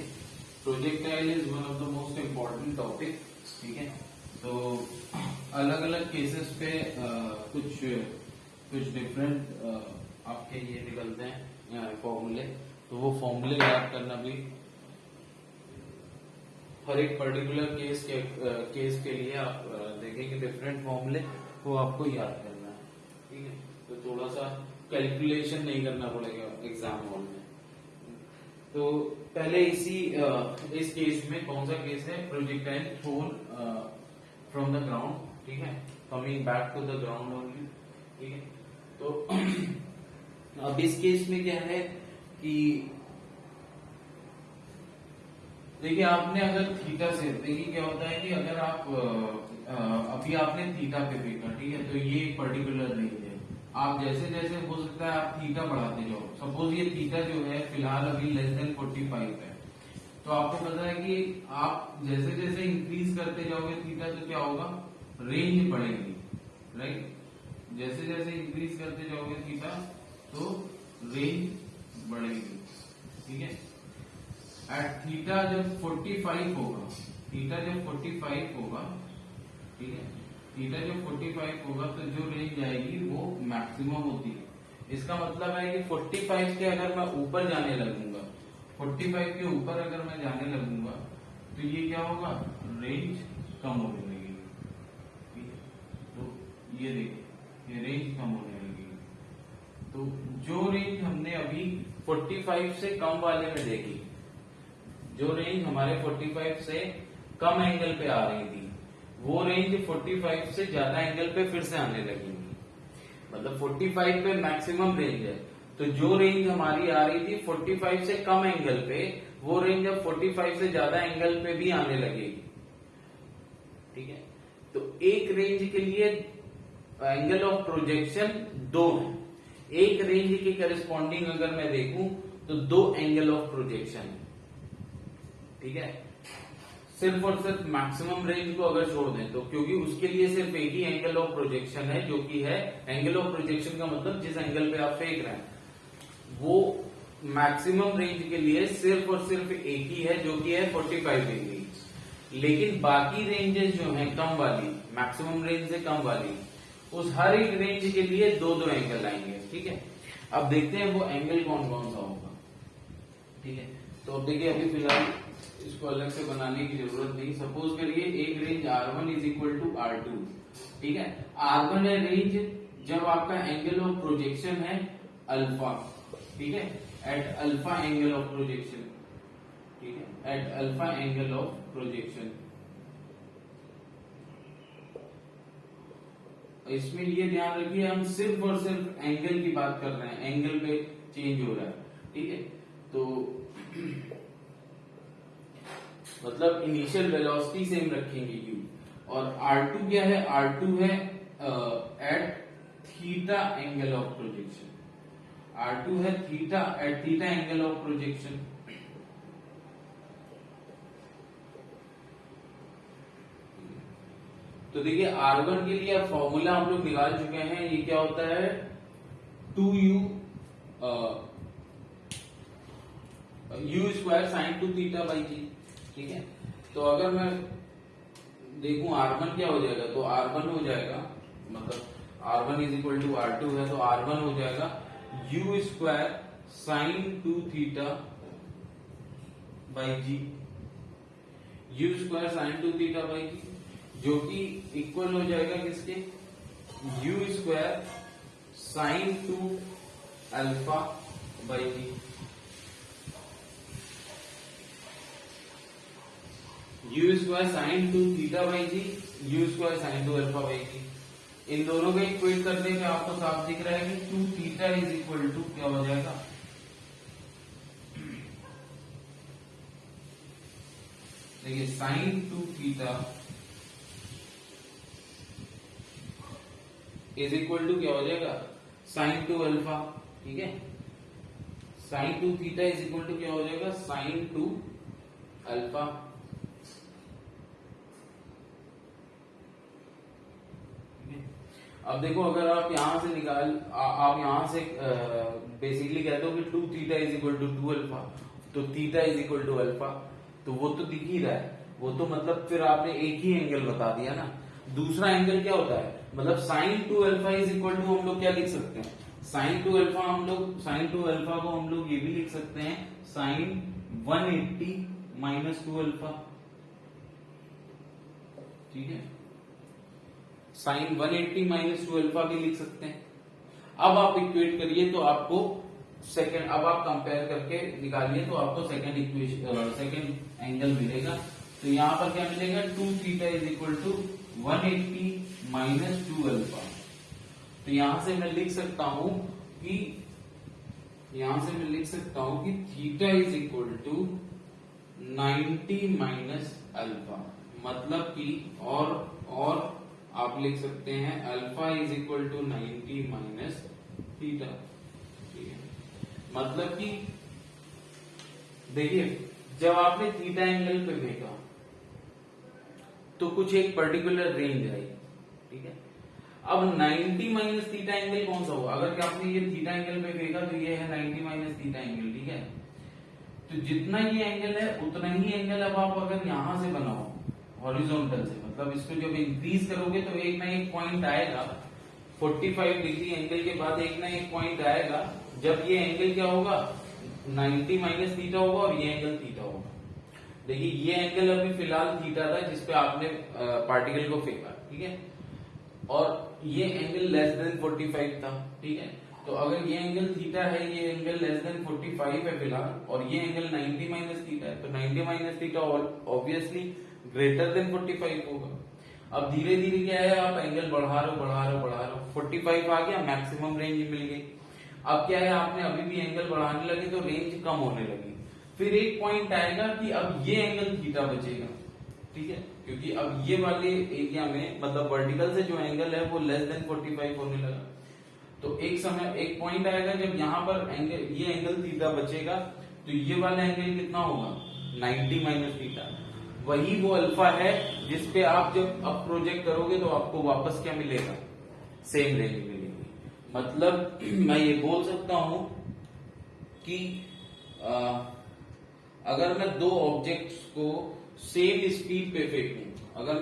Projectile is one of the most important topic, ठीक है। तो अलग अलग केसेस पे कुछ डिफरेंट आपके ये निकलते हैं फॉर्मूले, तो वो फॉर्मूले याद करना भी हर एक पर्टिकुलर केस के लिए आप देखेंगे डिफरेंट फॉर्मूले, वो आपको याद करना है, ठीक है। तो थोड़ा सा कैलकुलेशन नहीं करना पड़ेगा एग्जाम हॉल में। तो पहले इस केस में कौन सा केस है, projectile thrown from the ground, ठीक है, coming back to the ground only, ठीक है। तो अब इस केस में क्या है कि देखिए आपने अगर थीटा से, देखिए क्या होता है कि अगर आप अभी आपने थीटा पे देखा, ठीक है, तो ये एक पर्टिकुलर रेंज है। आप जैसे जैसे हो सकता है आप थीटा बढ़ाते जाओ, सपोज ये थीटा जो है फिलहाल अभी लेस देन 45 है, तो आपको पता है कि आप जैसे जैसे इंक्रीज करते जाओगे थीटा, तो क्या होगा, रेंज बढ़ेगी, राइट। जैसे जैसे इंक्रीज करते जाओगे थीटा तो रेंज बढ़ेगी, ठीक है। एट थीटा जब 45 होगा, थीटा जब 45 होगा, ठीक है, थीटा जब 45 होगा तो जो रेंज आएगी वो मैक्सिमम होती है। इसका मतलब है कि 45 के अगर मैं ऊपर जाने लगूंगा, 45 के ऊपर अगर मैं जाने लगूंगा तो ये क्या होगा, रेंज कम होने लगेगी, ठीक है। तो ये देखिए ये रेंज कम होने लगेगी। तो जो रेंज हमने अभी 45 से कम वाले में देखी, जो रेंज हमारे 45 से कम एंगल पे आ रही थी, वो रेंज 45 से ज्यादा एंगल पे फिर से आने लगेगी। मतलब 45 पे मैक्सिमम रेंज है, तो जो रेंज हमारी आ रही थी 45 से कम एंगल पे, वो रेंज अब 45 से ज्यादा एंगल पे भी आने लगेगी, ठीक है। तो एक रेंज के लिए एंगल ऑफ प्रोजेक्शन 2 है। एक रेंज के करस्पॉन्डिंग अगर मैं देखूं तो 2 एंगल ऑफ प्रोजेक्शन है, ठीक है। सिर्फ और सिर्फ मैक्सिमम रेंज को अगर छोड़ दें तो, क्योंकि उसके लिए सिर्फ एक ही एंगल ऑफ प्रोजेक्शन है, जो कि है एंगल ऑफ प्रोजेक्शन का मतलब जिस एंगल पे आप फेंक रहे हैं, वो मैक्सिमम रेंज के लिए सिर्फ और सिर्फ एक ही है, जो कि है 45 डिग्री। लेकिन बाकी रेंजेस जो है कम वाली, मैक्सिमम रेंज से कम वाली, उस हर एक रेंज के लिए 2 एंगल आएंगे, ठीक है। अब देखते हैं वो एंगल कौन कौन सा होगा, ठीक है। तो अब देखिए अभी फिलहाल इसको अलग से बनाने की जरूरत नहीं। सपोज करिए एक range R1 is equal to R2, ठीक है। R1 है रेंज जब आपका एंगल ऑफ प्रोजेक्शन है अल्फा, ठीक है, at alpha angle of projection, ठीक है, at alpha angle of projection. इसमें ये ध्यान रखिए हम सिर्फ और सिर्फ एंगल की बात कर रहे हैं, एंगल पे चेंज हो रहा है, ठीक है। तो मतलब इनिशियल वेलोसिटी सेम रखेंगे u, और R2 क्या है, R2 है at theta angle of projection, R2 है theta at theta angle of projection. तो देखिए R1 के लिए अब फॉर्मूला हम लोग निकाल चुके हैं, ये क्या होता है 2u u square sine 2 theta by G, ठीक है। तो अगर मैं देखूं R1 क्या हो जाएगा, तो R1 हो जाएगा, मतलब R1 is equal to R2 है, तो R1 हो जाएगा u square sine 2 theta by G, u square sine 2 theta by G, जो कि इक्वल हो जाएगा किसके, u square sine 2 alpha by G. u square sine 2 theta by G, u square sine 2 alpha by G. इन दोनों को equate करने पे आपको साफ दिख रहा है कि 2 थीटा इज इक्वल टू क्या हो जाएगा, देखिए sine 2 theta is equal to क्या हो जाएगा, साइन 2 अल्फा, ठीक है। Sine 2 theta is equal to क्या हो जाएगा, साइन 2 अल्फा। अब देखो अगर आप यहां से आप यहां से बेसिकली कहते हो कि 2 theta is equal to 2 alpha, तो theta is equal to alpha, तो वो तो दिख ही रहा है, वो तो मतलब फिर आपने एक ही एंगल बता दिया ना। दूसरा एंगल क्या होता है, मतलब sine 2 alpha is equal to हम लोग क्या लिख सकते हैं, साइन 2 अल्फा हम लोग, साइन 2 अल्फा को हम लोग ये भी लिख सकते हैं साइन 180 माइनस 2 अल्फा, ठीक है। साइन 180 माइनस 2 अल्फा भी लिख सकते हैं। अब आप इक्वेट करिए तो आपको सेकंड, अब आप कंपेयर करके निकालिए तो आपको सेकंड इक्वेशन, सेकंड एंगल मिलेगा। तो यहां पर क्या मिलेगा, 2 theta is equal to 180 minus 2 alpha. तो यहां से मैं लिख सकता हूं कि theta is equal to 90 minus alpha, मतलब कि और आप लिख सकते हैं alpha is equal to 90 minus theta. ठीक है, मतलब कि देखिए जब आपने थीटा एंगल पे फेंका तो कुछ एक पर्टिकुलर रेंज आई। ठीक है, अब 90 माइनस थीटा एंगल कौन सा होगा? अगर आपने ये थीटा एंगल पे फेंका तो ये है 90 माइनस थीटा एंगल। ठीक है, तो जितना ये एंगल है उतना ही एंगल अब आप अगर यहां से बनाओ हॉरिजॉन्टल से, मतलब इसको जब इंक्रीज करोगे तो एक ना एक पॉइंट आएगा 45 डिग्री एंगल के बाद एक ना एक पॉइंट आएगा जब ये एंगल क्या होगा 90 माइनस थीटा होगा और ये एंगल थीटा होगा। देखिए ये एंगल अभी फिलहाल थीटा था जिसपे आपने पार्टिकल को फेंका। ठीक है, और ये एंगल लेस देन 45 था। ठीक है, तो अगर ये एंगल थीटा है, ये एंगल लेस देन 45 है फिलहाल, और ये एंगल 90 माइनस थीटा है, तो 90 minus theta obviously greater than 45 होगा। अब धीरे धीरे क्या है, आप एंगल बढ़ा रहे हो 45 आ गया, मैक्सिमम रेंज मिल गई। अब क्या है, आपने अभी भी एंगल बढ़ाने लगे तो रेंज कम होने लगी। फिर एक पॉइंट आएगा कि अब ये एंगल थीटा बचेगा। ठीक है, क्योंकि अब ये वाले एरिया में मतलब वर्टिकल से जो एंगल है वो लेस देन 45 होने लगा। तो एक समय एक पॉइंट आएगा जब यहाँ पर ये एंगल थीटा बचेगा, तो ये वाला एंगल कितना होगा 90 माइनस थीटा। वही वो अल्फा है जिसपे आप जब अब प्रोजेक्ट करोगे तो आपको वापस क्या मिलेगा, सेम रेंज मिलेगी। मतलब मैं ये बोल सकता हूं कि अगर मैं दो ऑब्जेक्ट्स को सेम स्पीड पे फेंकूं, अगर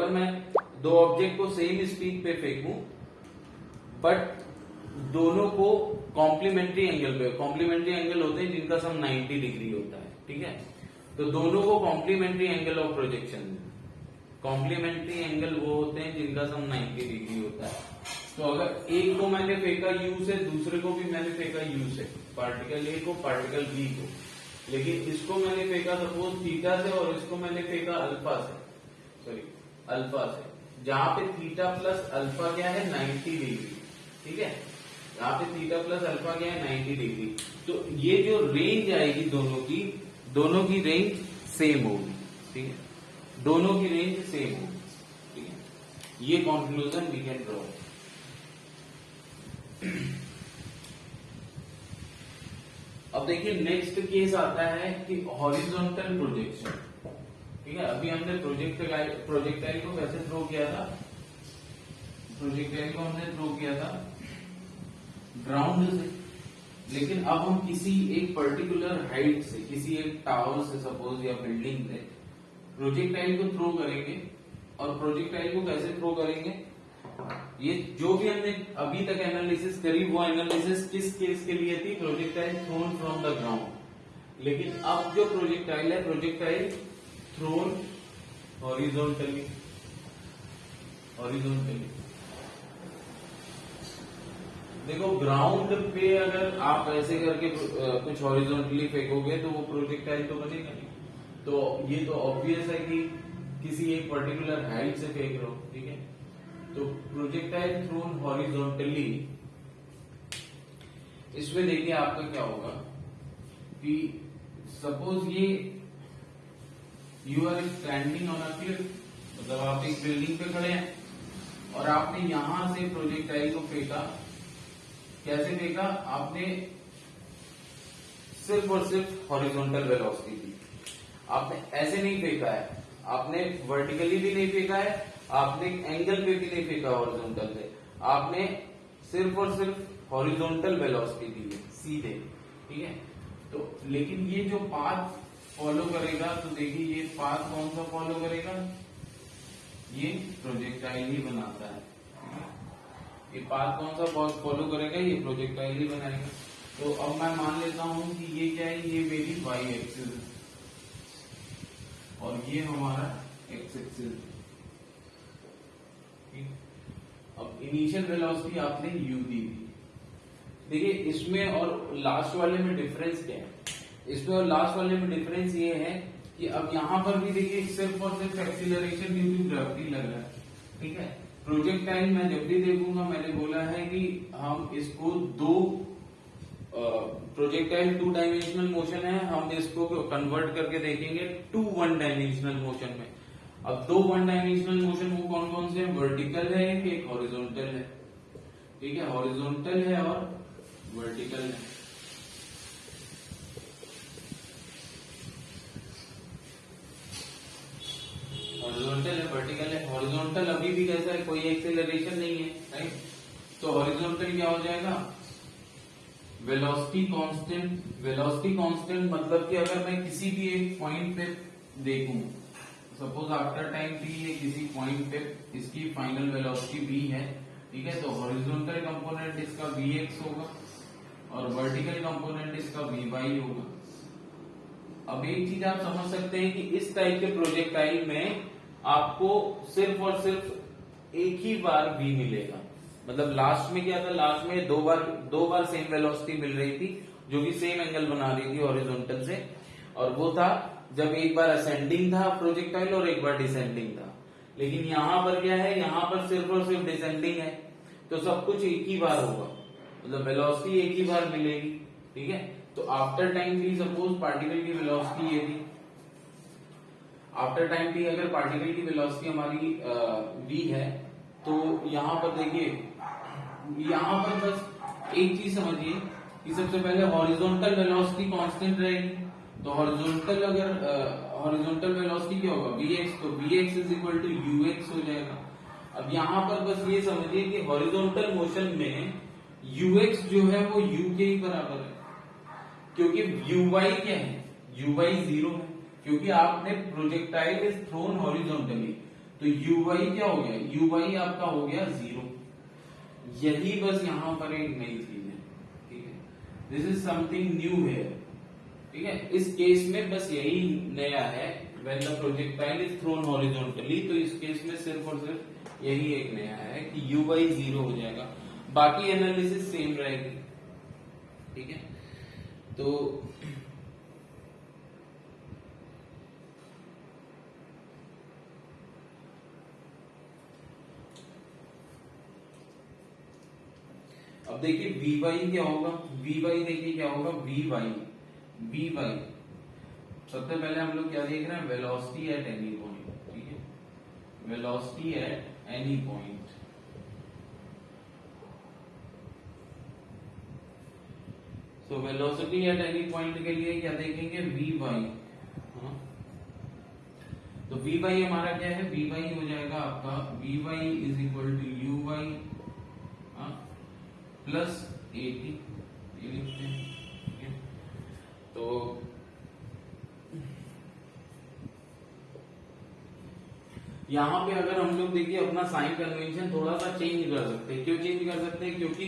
मैं दो ऑब्जेक्ट को सेम स्पीड पे फेंकूं बट दोनों को कॉम्प्लीमेंट्री एंगल पे, कॉम्प्लीमेंट्री एंगल होते हैं जिनका सम 90 डिग्री होता है। ठीक है, तो दोनों को complementary angle of projection, complementary angle वो होते हैं जिनका सम 90 डिग्री होता है। तो अगर एक को मैंने फेंका यू से, दूसरे को भी मैंने फेंका यू से, पार्टिकल ए को पार्टिकल बी को, लेकिन इसको मैंने फेंका सपोज थीटा से और इसको मैंने फेंका अल्फा से, जहां पे थीटा प्लस अल्फा क्या है 90 डिग्री। ठीक है, यहाँ पे थीटा प्लस अल्फा क्या है 90 डिग्री। तो ये जो रेंज आएगी दोनों की रेंज सेम होगी। ठीक है, दोनों की रेंज सेम होगी। ठीक है, ये कंक्लूजन वी कैन ड्रॉ। अब देखिए नेक्स्ट केस आता है कि हॉरिजॉन्टल प्रोजेक्शन। ठीक है, अभी हमने प्रोजेक्टाइल को कैसे थ्रो किया था, प्रोजेक्टाइल को हमने थ्रो किया था ग्राउंड से, लेकिन अब हम किसी एक पर्टिकुलर हाइट से, किसी एक टावर से सपोज या बिल्डिंग से प्रोजेक्टाइल को थ्रो करेंगे। और प्रोजेक्टाइल को कैसे थ्रो करेंगे, ये जो भी हमने अभी तक एनालिसिस करी वो एनालिसिस किस केस के लिए थी, projectile thrown from the ground. लेकिन अब जो प्रोजेक्टाइल है, प्रोजेक्टाइल थ्रोन हॉरिजॉन्टली। देखो ग्राउंड पे अगर आप ऐसे करके कुछ हॉरिजॉन्टली फेंकोगे तो वो प्रोजेक्टाइल तो बनेगा नहीं। तो ये तो ऑब्वियस है कि किसी एक पर्टिकुलर हाइट से फेंक रहे हो। ठीक है, तो प्रोजेक्टाइल थ्रोन हॉरिजॉन्टली, इसमें देखिए आपका क्या होगा कि सपोज ये you are standing on a cliff, मतलब आप एक बिल्डिंग पे खड़े हैं और आपने यहां से प्रोजेक्टाइल को फेंका। कैसे फेंका आपने, सिर्फ और सिर्फ हॉरिजॉन्टल वेलोसिटी दी। आपने ऐसे नहीं फेंका है, आपने वर्टिकली भी नहीं फेंका है, आपने एंगल पे भी नहीं फेंका हॉरिजॉन्टल से, आपने सिर्फ और सिर्फ हॉरिजॉन्टल वेलोसिटी दी है सीधे। ठीक है, तो लेकिन ये जो पाथ फॉलो करेगा, तो देखिए ये पाथ कौन सा फॉलो करेगा, ये प्रोजेक्टाइल ही बनाता है। ये पाथ कौन सा फॉलो करेगा, ये प्रोजेक्टाइल ही बनाएगा। तो अब मैं मान लेता हूं कि ये क्या है, ये मेरी वाई एक्सिस और ये हमारा एक्स एक्सिस। अब इनिशियल वेलोसिटी आपने u दी थी। देखिए इसमें और लास्ट वाले में डिफरेंस क्या है, इसमें और लास्ट वाले में डिफरेंस ये है कि अब यहां पर भी देखिए सिर्फ और सिर्फ एक्सीलरेशन ड्यू टू ग्रेविटी लग रहा है। ठीक है, प्रोजेक्टाइल मैं जब भी देखूंगा, मैंने बोला है कि हम इसको दो प्रोजेक्टाइल 2 डायमेंशनल मोशन है, हम इसको कन्वर्ट करके देखेंगे टू 1 डायमेंशनल मोशन में। अब दो 1 डायमेंशनल मोशन वो कौन कौन से हैं? वर्टिकल है एक हॉरिजॉन्टल है, ठीक है, हॉरिजॉन्टल है और वर्टिकल है। हॉरिजॉन्टल है, वर्टिकल है। हॉरिजॉन्टल अभी भी कैसा है, कोई एक्सेलरेशन नहीं है, राइट। तो हॉरिजॉन्टल क्या हो जाएगा? Velocity constant. वेलोसिटी कांस्टेंट मतलब कि अगर मैं किसी भी एक पॉइंट पे देखूं, सपोज आफ्टर टाइम t ये किसी पॉइंट पे इसकी फाइनल वेलोसिटी v है, ठीक है, तो हॉरिजॉन्टल कंपोनेंट इसका vx होगा और वर्टिकल कंपोनेंट इसका vy होगा। अब एक चीज आप समझ सकते हैं कि इस टाइप के प्रोजेक्टाइल में आपको सिर्फ और सिर्फ एक ही बार v मिलेगा। मतलब लास्ट में क्या था, लास्ट में दो बार सेम वेलोसिटी मिल रही थी जो कि सेम एंगल बना रही थी हॉरिजॉन्टल से, और वो था जब एक बार असेंडिंग था प्रोजेक्टाइल और एक बार डिसेंडिंग था। लेकिन यहां पर क्या है, यहां पर सिर्फ और सिर्फ डिसेंडिंग है, तो सब कुछ एक ही बार होगा, मतलब वेलोसिटी एक ही बार मिलेगी, ठीक है। तो after time t suppose particle की वेलोसिटी ये थी, आफ्टर टाइम t अगर पार्टिकल की वेलोसिटी हमारी v है, तो यहां पर देखिए, यहां पर बस एक चीज समझिए कि सबसे पहले हॉरिजॉन्टल वेलोसिटी कांस्टेंट रहेगी। तो हॉरिजॉन्टल अगर हॉरिजॉन्टल वेलोसिटी क्या होगा, vx, तो vx is equal to ux हो जाएगा। अब यहां पर बस ये समझिए कि हॉरिजॉन्टल मोशन में ux जो है वो u के ही बराबर है, क्योंकि uy क्या है, uy 0 है, क्योंकि आपने प्रोजेक्टाइल इज थ्रोन हॉरिजॉन्टली, तो uy क्या हो गया, uy आपका हो गया 0। यही बस यहां पर एक नई चीज है, ठीक है, this is something new here, ठीक है। इस केस में बस यही नया है, when the projectile is throne horizontally, तो इस केस में सिर्फ और सिर्फ यही एक नया है कि uy 0 हो जाएगा, बाकी एनालिसिस सेम रहेगी, ठीक है। तो अब देखिए vy क्या होगा, vy देखिए क्या होगा, vy सबसे पहले हम लोग क्या देख रहे हैं, वेलोसिटी एट एनी पॉइंट, ठीक है, वेलोसिटी एट एनी पॉइंट। तो वेलोसिटी एट एनी पॉइंट के लिए क्या देखेंगे, vy, तो vy हमारा क्या है, vy हो जाएगा आपका vy is equal to uy plus 80, ये लिखते हैं, ठीक है। तो यहां पे अगर हम लोग देखिए अपना साइन कन्वेंशन थोड़ा सा चेंज कर सकते हैं। क्यों चेंज कर सकते हैं, क्योंकि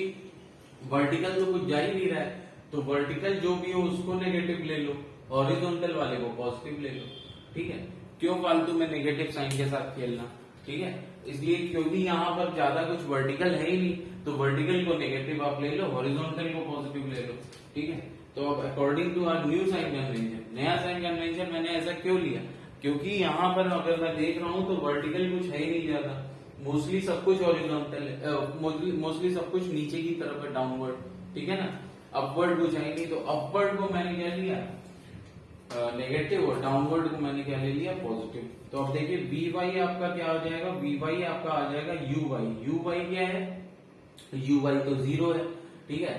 वर्टिकल तो कुछ जा ही नहीं रहा है, तो वर्टिकल जो भी हो उसको नेगेटिव ले लो, हॉरिजॉन्टल वाले को पॉजिटिव ले लो, ठीक है। क्यों फालतू में नेगेटिव साइन के साथ खेलना, ठीक है। इसलिए क्योंकि यहाँ पर ज्यादा कुछ वर्टिकल है ही नहीं, तो वर्टिकल को नेगेटिव आप ले लो, हॉरिजॉन्टल को पॉजिटिव ले लो, ठीक है। तो अब according to our new sign convention, नया साइन कन्वेंशन मैंने ऐसा क्यों लिया, क्योंकि यहाँ पर अगर मैं देख रहा हूँ तो वर्टिकल कुछ है ही नहीं ज्यादा, मोस्टली सब कुछ हॉरिजॉन्टल है, मोस्टली सब कुछ नीचे की तरफ है, डाउनवर्ड, ठीक है ना, अपवर्ड कुछ है नहीं। तो अपवर्ड को मैंने क्या लिया, नेगेटिव, और डाउनवर्ड को मैंने क्या ले लिया, पॉजिटिव। तो अब देखिए vy आपका क्या हो जाएगा, vy आपका आ जाएगा uy क्या है, uy तो 0 है, ठीक है,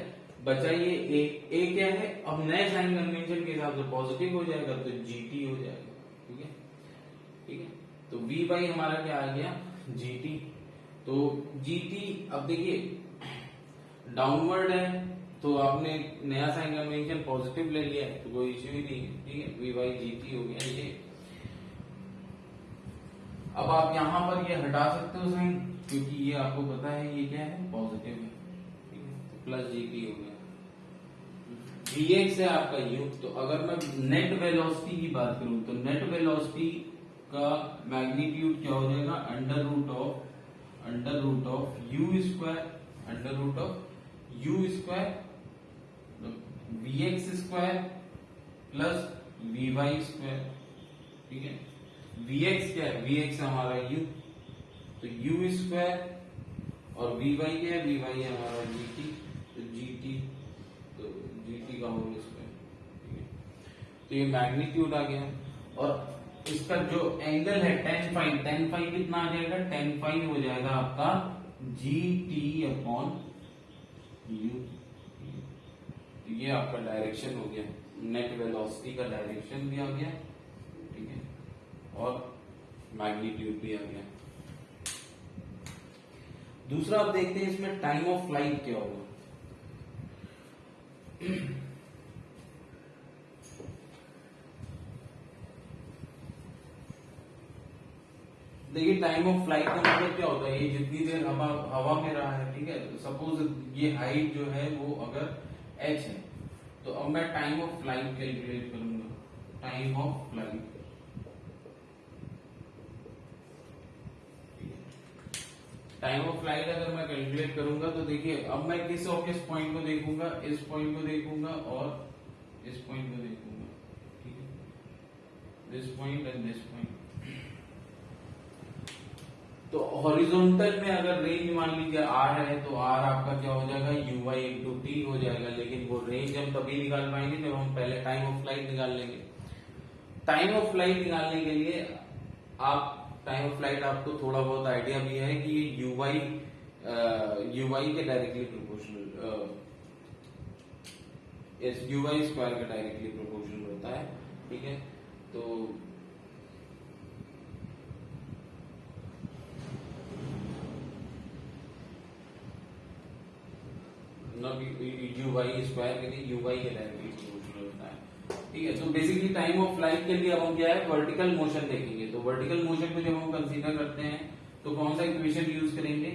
बचा ये a क्या है, अब नए साइन कन्वेंशन के हिसाब से पॉजिटिव हो जाएगा, तो gt हो जाएगा, ठीक है, ठीक है। तो vy हमारा क्या आ गया, gt। तो gt अब देखिए डाउनवर्ड है, तो आपने नया साइन कन्वेंशन पॉजिटिव ले लिया है, तो कोई इश्यू ही नहीं है, ठीक है, vy gt हो गया ये। अब आप यहां पर ये हटा सकते हो साइन, क्योंकि ये आपको पता है ये क्या है, पॉजिटिव है, ठीक है, तो प्लस gt हो गया। vx है आपका u, तो अगर मैं नेट वेलोसिटी की बात करूं तो नेट वेलोसिटी का मैग्नीट्यूड क्या हो जाएगा, under root of u square vx square plus vy square, ठीक है। vx क्या है, vx हमारा u, तो यू स्क्वायर और वी वाई है हमारा जी टी, तो जी टी का होल स्क्वायर, ठीक है। तो ये मैग्नीट्यूड आ गया और इसका जो एंगल है tan फाई कितना आ जाएगा, tan फाई हो जाएगा आपका जी टी अपॉन यू। ये आपका डायरेक्शन हो गया, नेट वेलोसिटी का डायरेक्शन भी आ गया, ठीक है, और मैग्नीट्यूड भी आ गया। दूसरा आप देखते हैं इसमें टाइम ऑफ फ्लाइट क्या होगा। देखिए टाइम ऑफ फ्लाइट का मतलब क्या होता है, ये जितनी देर हवा में रहा है, ठीक है, तो सपोज ये हाइट जो है वो अगर h है, तो अब मैं टाइम ऑफ फ्लाइट कैलकुलेट करूंगा, time of flight, time of flight अगर मैं कैलकुलेट करूंगा तो देखिए अब मैं किस और किस पॉइंट को देखूंगा, इस पॉइंट को देखूंगा और इस पॉइंट को देखूंगा, ठीक है, this point and this point. तो हॉरिजॉन्टल में अगर रेंज मान लीजिए आर है तो आर आपका क्या हो जाएगा, यू वाई इंटू टी हो जाएगा, लेकिन वो रेंज हम तभी निकाल पाएंगे जब हम पहले टाइम ऑफ फ्लाइट निकाल लेंगे। टाइम ऑफ फ्लाइट निकालने के लिए आप टाइम ऑफ फ्लाइट आपको थोड़ा बहुत आइडिया भी है कि ये यू वाई के directly proportional, u y square का डायरेक्टली प्रोपोर्शनल होता है, ठीक है। तो यू वाई स्क्वायर के लिए यू वाई के डायरेक्टली प्रोपोर्शनल होता है, ठीक है। तो बेसिकली टाइम ऑफ फ्लाइट के लिए अब हम क्या है, वर्टिकल मोशन देखेंगे। तो वर्टिकल मोशन को जब हम कंसीडर करते हैं तो कौन सा इक्वेशन यूज करेंगे,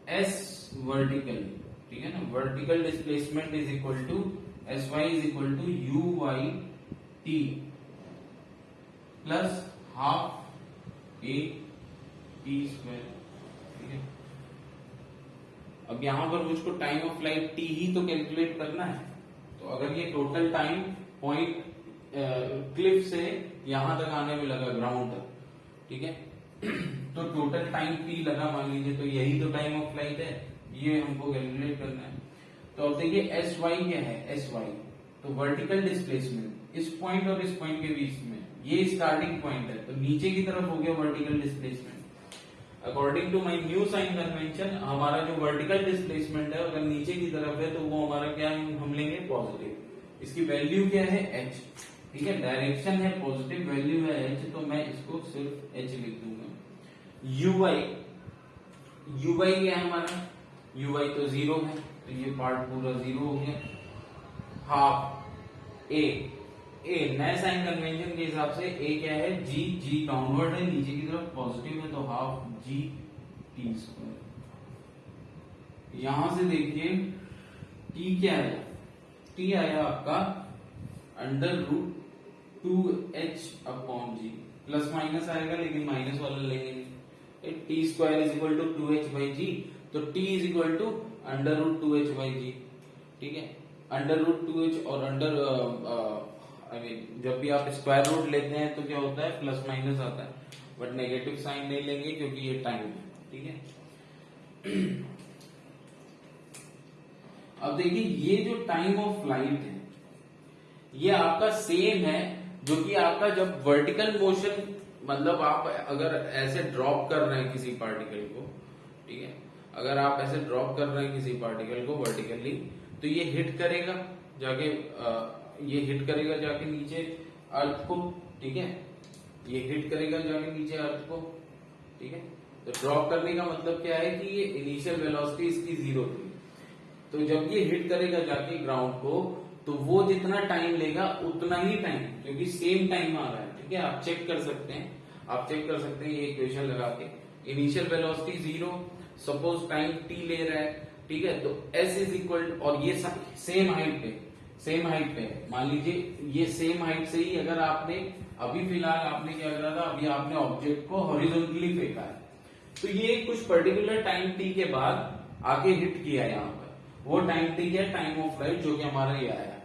एस वर्टिकल, ठीक है ना, vertical displacement is equal to s y is equal to u y t plus half a t square, ठीक है। अब यहां पर मुझको टाइम ऑफ फ्लाइट टी ही तो कैलकुलेट करना है, तो अगर ये टोटल टाइम पॉइंट क्लिफ से यहां तक आने में लगा, ग्राउंड तक, ठीक है, तो टोटल टाइम टी लगा मान लीजिए, तो यही तो टाइम ऑफ फ्लाइट है, ये हमको कैलकुलेट करना है। तो अब देखिए एस वाई क्या है, एस वाई तो वर्टिकल डिस्प्लेसमेंट इस पॉइंट और इस पॉइंट के बीच में, ये स्टार्टिंग पॉइंट है, तो नीचे की तरफ हो गया vertical displacement. According to my new sign convention हमारा जो वर्टिकल डिस्प्लेसमेंट है अगर नीचे की तरफ है तो वो हमारा क्या है, हम लेंगे पॉजिटिव, इसकी वैल्यू क्या है h, ठीक है, डायरेक्शन है पॉजिटिव, वैल्यू है h, तो मैं इसको सिर्फ h लिख दूंगा। यू वाई क्या है हमारा, यू वाई तो 0 है, तो ये पार्ट पूरा 0 हो गया। हाफ ए नए साइन कन्वेंशन के हिसाब से ए क्या है, जी डाउनवर्ड है, नीचे की तरफ पॉजिटिव है, तो हाफ जी टी स्क्वायर। यहां से देखिए टी क्या है, टी आया आपका under root 2h upon G, plus minus आएगा लेकिन माइनस वाला लेंगे नहीं, T square is equal to 2h by G, तो T is equal to under root 2h by G, ठीक है। अंडर रूट 2h और अंडर जब भी आप स्क्वायर रूट लेते हैं तो क्या होता है, प्लस माइनस आता है, बट नेगेटिव साइन नहीं लेंगे क्योंकि ये टाइम है, ठीक है। अब देखिए ये जो टाइम ऑफ फ्लाइट है ये आपका सेम है जो कि आपका जब वर्टिकल मोशन, मतलब आप अगर ऐसे ड्रॉप कर रहे हैं किसी पार्टिकल को, ठीक है, अगर आप ऐसे ड्रॉप कर रहे हैं किसी पार्टिकल को वर्टिकली, तो ये हिट करेगा जाके, ये हिट करेगा जाके नीचे अर्थ को, ठीक है, ये हिट करेगा जाके नीचे अर्थ को, ठीक है। तो ड्रॉप करने का मतलब क्या है कि ये इनिशियल वेलोसिटी इसकी 0 थी, तो जब ये हिट करेगा जाके ग्राउंड को तो वो जितना टाइम लेगा उतना ही टाइम, क्योंकि सेम टाइम आ रहा है, ठीक है, आप चेक कर सकते हैं, ये इक्वेशन लगा के, initial velocity 0, suppose time t ले रहा है, ठीक है, तो s इज इक्वल, और ये सेम हाइट पे मान लीजिए, ये सेम हाइट से ही अगर आपने अभी फिलहाल आपने क्या करा था, अभी आपने ऑब्जेक्ट को हॉरिजॉन्टली फेंका है, तो ये कुछ पर्टिकुलर टाइम t के बाद आके हिट किया यहाँ पर, वो टाइम t है टाइम ऑफ फ्लाइट जो कि हमारा ये आया।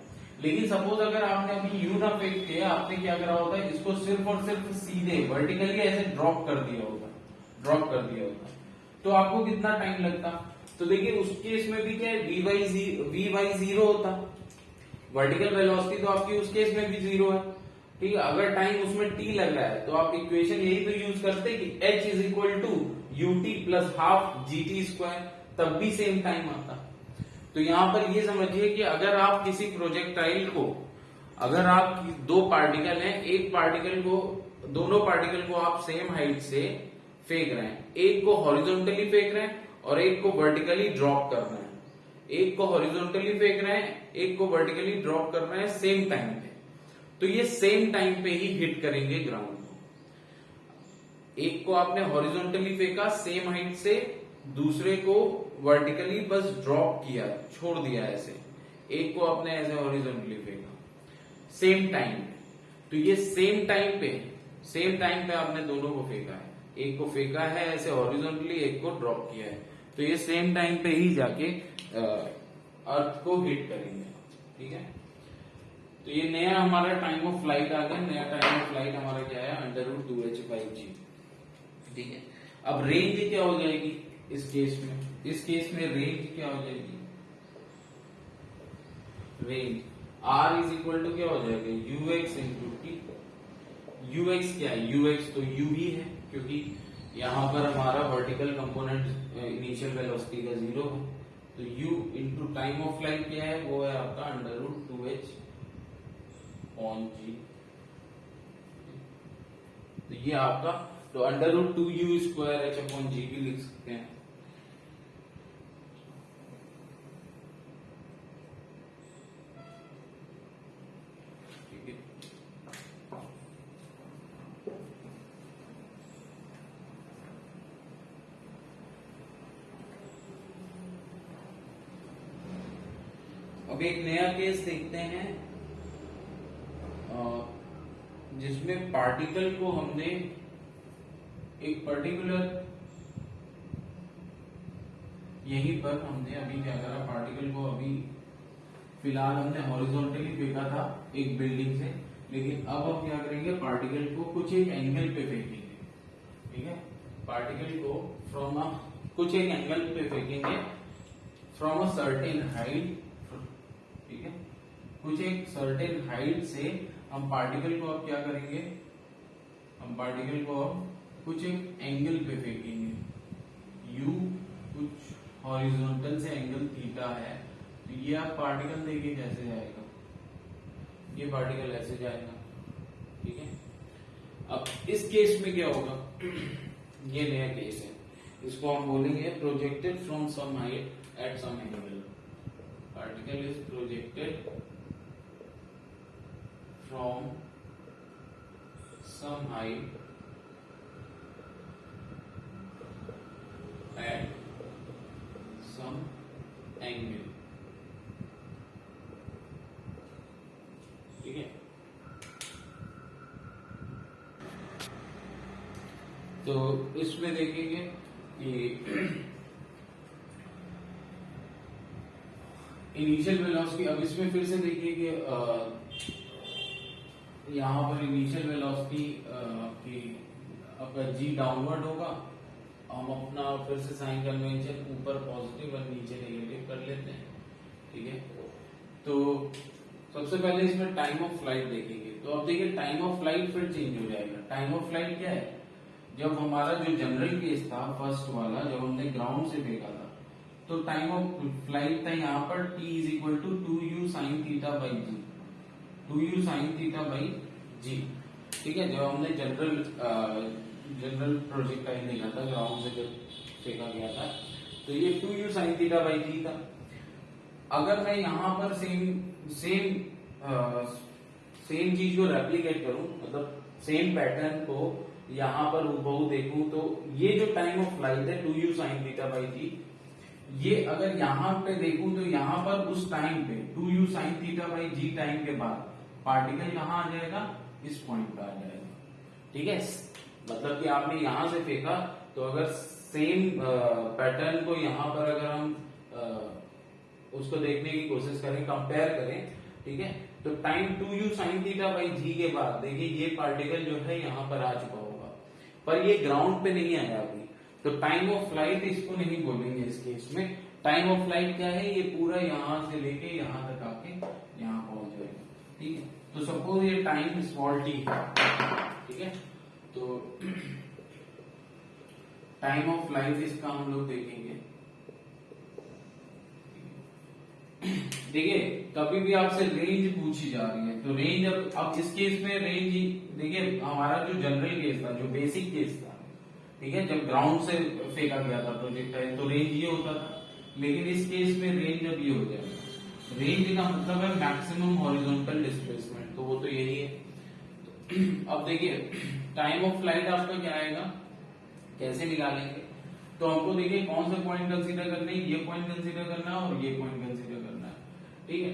लेकिन सपोज अगर आपने अभी यू ना फेंक के आपने क्या करा होता है, इसको सिर्फ और सिर्फ सीधे वर्टिकली ऐसे ड्रॉप कर दिया होगा, ड्रॉप कर दिया होता तो आपको कितना टाइम लगता। तो देखिए उस केस में भी क्या है, वी वाई जीरो होता, वर्टिकल वेलोसिटी तो आपकी उस केस में भी जीरो है, ठीक है। अगर टाइम उसमें टी लग रहा है तो आप इक्वेशन यही तो यूज करते कि h is equal to u t plus half g t square, तब भी सेम टाइम आता। तो यहां पर ये समझिए कि अगर आप किसी प्रोजेक्टाइल को, अगर आप दो पार्टिकल हैं, एक पार्टिकल को, दोनों पार्टिकल को आप सेम हाइट से फेंक रहे हैं, एक को हॉरिजॉन्टली फेंक रहे हैं और एक को वर्टिकली ड्रॉप कर रहे हैं, एक को हॉरिजॉन्टली फेंक रहे हैं, एक को वर्टिकली ड्रॉप कर रहे हैं सेम टाइम पे, तो ये सेम टाइम पे ही हिट करेंगे ग्राउंड को। एक को आपने हॉरिजॉन्टली फेंका सेम हाइट से, दूसरे को वर्टिकली बस ड्रॉप किया, छोड़ दिया ऐसे, एक को आपने ऐसे हॉरिजॉन्टली फेंका सेम टाइम। तो ये सेम टाइम पे आपने दोनों को फेंका है, एक को फेंका है ऐसे हॉरिजॉन्टली, एक को ड्रॉप किया है, तो ये सेम टाइम पे ही जाके अर्थ को हिट करेंगे, ठीक है। तो ये नया हमारा टाइम ऑफ फ्लाइट आ गया, नया टाइम ऑफ फ्लाइट हमारा क्या है, √2h/g, ठीक है। अब रेंज क्या हो जाएगी इस केस में, इस केस में रेंज क्या हो जाएगी, range r is equal to क्या हो जाएगा, ux इंटू टी। ux क्या है, ux तो u ही है, क्योंकि यहां पर हमारा वर्टिकल कंपोनेंट इनिशियल वेलोसिटी का 0 है, तो u into time of flight क्या है, वो है आपका √2h/g। तो ये आपका, तो √2u²h/g भी लिख सकते हैं। ठीक है, अब एक नया केस देखते हैं जिसमें पार्टिकल को हमने एक पर्टिकुलर, यहीं पर हमने अभी क्या करा, पार्टिकल को अभी फिलहाल हमने हॉरिजॉन्टली फेंका था एक बिल्डिंग से, लेकिन अब हम क्या करेंगे, पार्टिकल को कुछ एक एंगल पे फेंकेंगे, ठीक है। पार्टिकल को फ्रॉम कुछ एक एंगल पे फेंकेंगे, फ्रॉम अ सर्टेन हाइट, ठीक है। कुछ एक सर्टेन हाइट से हम पार्टिकल को अब क्या करेंगे, हम पार्टिकल को अब कुछ एक एंगल पे फेंकेंगे, u कुछ हॉरिजॉन्टल से एंगल थीटा है, तो ये आप पार्टिकल देखिए कैसे जाएगा, ये पार्टिकल ऐसे जाएगा, ठीक है। अब इस केस में क्या होगा, ये नया केस है, इसको हम बोलेंगे projected from some height at some angle. Particle is projected from some height at some angle, ठीक है। तो इसमें देखेंगे कि इनिशियल वेलोसिटी, अब इसमें फिर से देखिए कि यहाँ पर इनिशियल वेलोसिटी की आपका g डाउनवर्ड होगा, हम अपना फिर से साइन कन्वेंशन ऊपर पॉजिटिव और नीचे नेगेटिव कर लेते हैं, ठीक है। तो सबसे पहले इसमें टाइम ऑफ फ्लाइट देखेंगे, तो अब देखिए टाइम ऑफ फ्लाइट फिर चेंज हो जाएगा। टाइम ऑफ फ्लाइट क्या है, जब हमारा जो जनरल केस था फर्स्ट वाला, जब हमने ग्राउंड से फेंका था, तो टाइम ऑफ फ्लाइट था यहाँ पर t is equal to 2u sin θ/g, 2u sin θ/g, ठीक है। जब हमने जनरल प्रोजेक्टाइल देखा था, ग्राउंड से जब फेंका गया था, तो ये 2u sin θ/g था। अगर मैं यहाँ पर सेम चीज को रेप्लिकेट करूं, मतलब सेम पैटर्न को यहाँ पर हूबहू देखूं, तो ये जो टाइम ऑफ फ्लाइट है 2u sin θ/g, ये अगर यहाँ पे देखूं तो यहाँ पर उस टाइम पे 2u sin θ/g टाइम के बाद पार्टिकल कहाँ आ जाएगा, इस पॉइंट पे आ जाएगा, ठीक है। मतलब कि आपने यहां से फेंका, तो अगर सेम पैटर्न को यहाँ पर अगर हम उसको देखने की कोशिश करें, कंपेयर करें, ठीक है, तो टाइम 2u sin θ/g के बाद देखिए ये पार्टिकल जो है यहाँ पर आ चुका होगा, पर ये ग्राउंड पे नहीं आया अभी, तो टाइम ऑफ फ्लाइट इसको नहीं बोलेंगे इस केस में। टाइम ऑफ फ्लाइट क्या है, ये पूरा यहां से लेके यहां तक आके यहां पहुंच जाएगा, ठीक है। तो सपोज ये टाइम स्मॉल टी है, ठीक है। तो टाइम ऑफ फ्लाइट इसका हम लोग देखेंगे। देखिए कभी भी आपसे रेंज पूछी जा रही है तो रेंज, अब इस केस में रेंज, देखिए हमारा जो जनरल केस था, जो बेसिक केस था, ठीक है, जब ग्राउंड से फेंका गया था प्रोजेक्टाइल तो रेंज ये होता था। लेकिन इस केस में रेंज अब ये हो जाएगा, रेंज का मतलब है मैक्सिमम हॉरिजॉन्टल डिस्प्लेसमेंट, तो वो तो यही है। अब देखिए टाइम ऑफ फ्लाइट आपका क्या आएगा, कैसे निकालेंगे, तो हमको देखिए कौन सा पॉइंट कंसीडर करना है, ये पॉइंट कंसीडर करना है और ये पॉइंट कंसीडर करना है, ठीक है।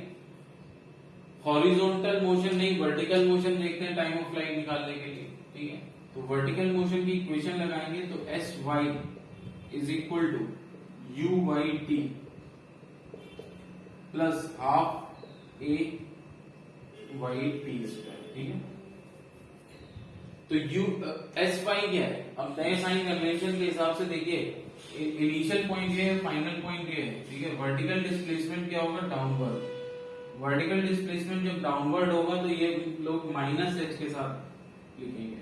हॉरिजॉन्टल मोशन नहीं, वर्टिकल मोशन देखते हैं टाइम ऑफ फ्लाइट निकालने के लिए, ठीक है। तो वर्टिकल मोशन की इक्वेशन लगाएंगे तो s y is equal to u y t plus half a y t square, ठीक है। तो यू एस वाई क्या है, अब नए साइन कन्वेंशन के हिसाब से देखिए इनिशियल पॉइंट ये है, फाइनल पॉइंट ये है, ठीक है। वर्टिकल डिस्प्लेसमेंट क्या होगा, डाउनवर्ड। वर्टिकल डिस्प्लेसमेंट जब डाउनवर्ड होगा तो ये लोग माइनस एच के साथ लिखेंगे,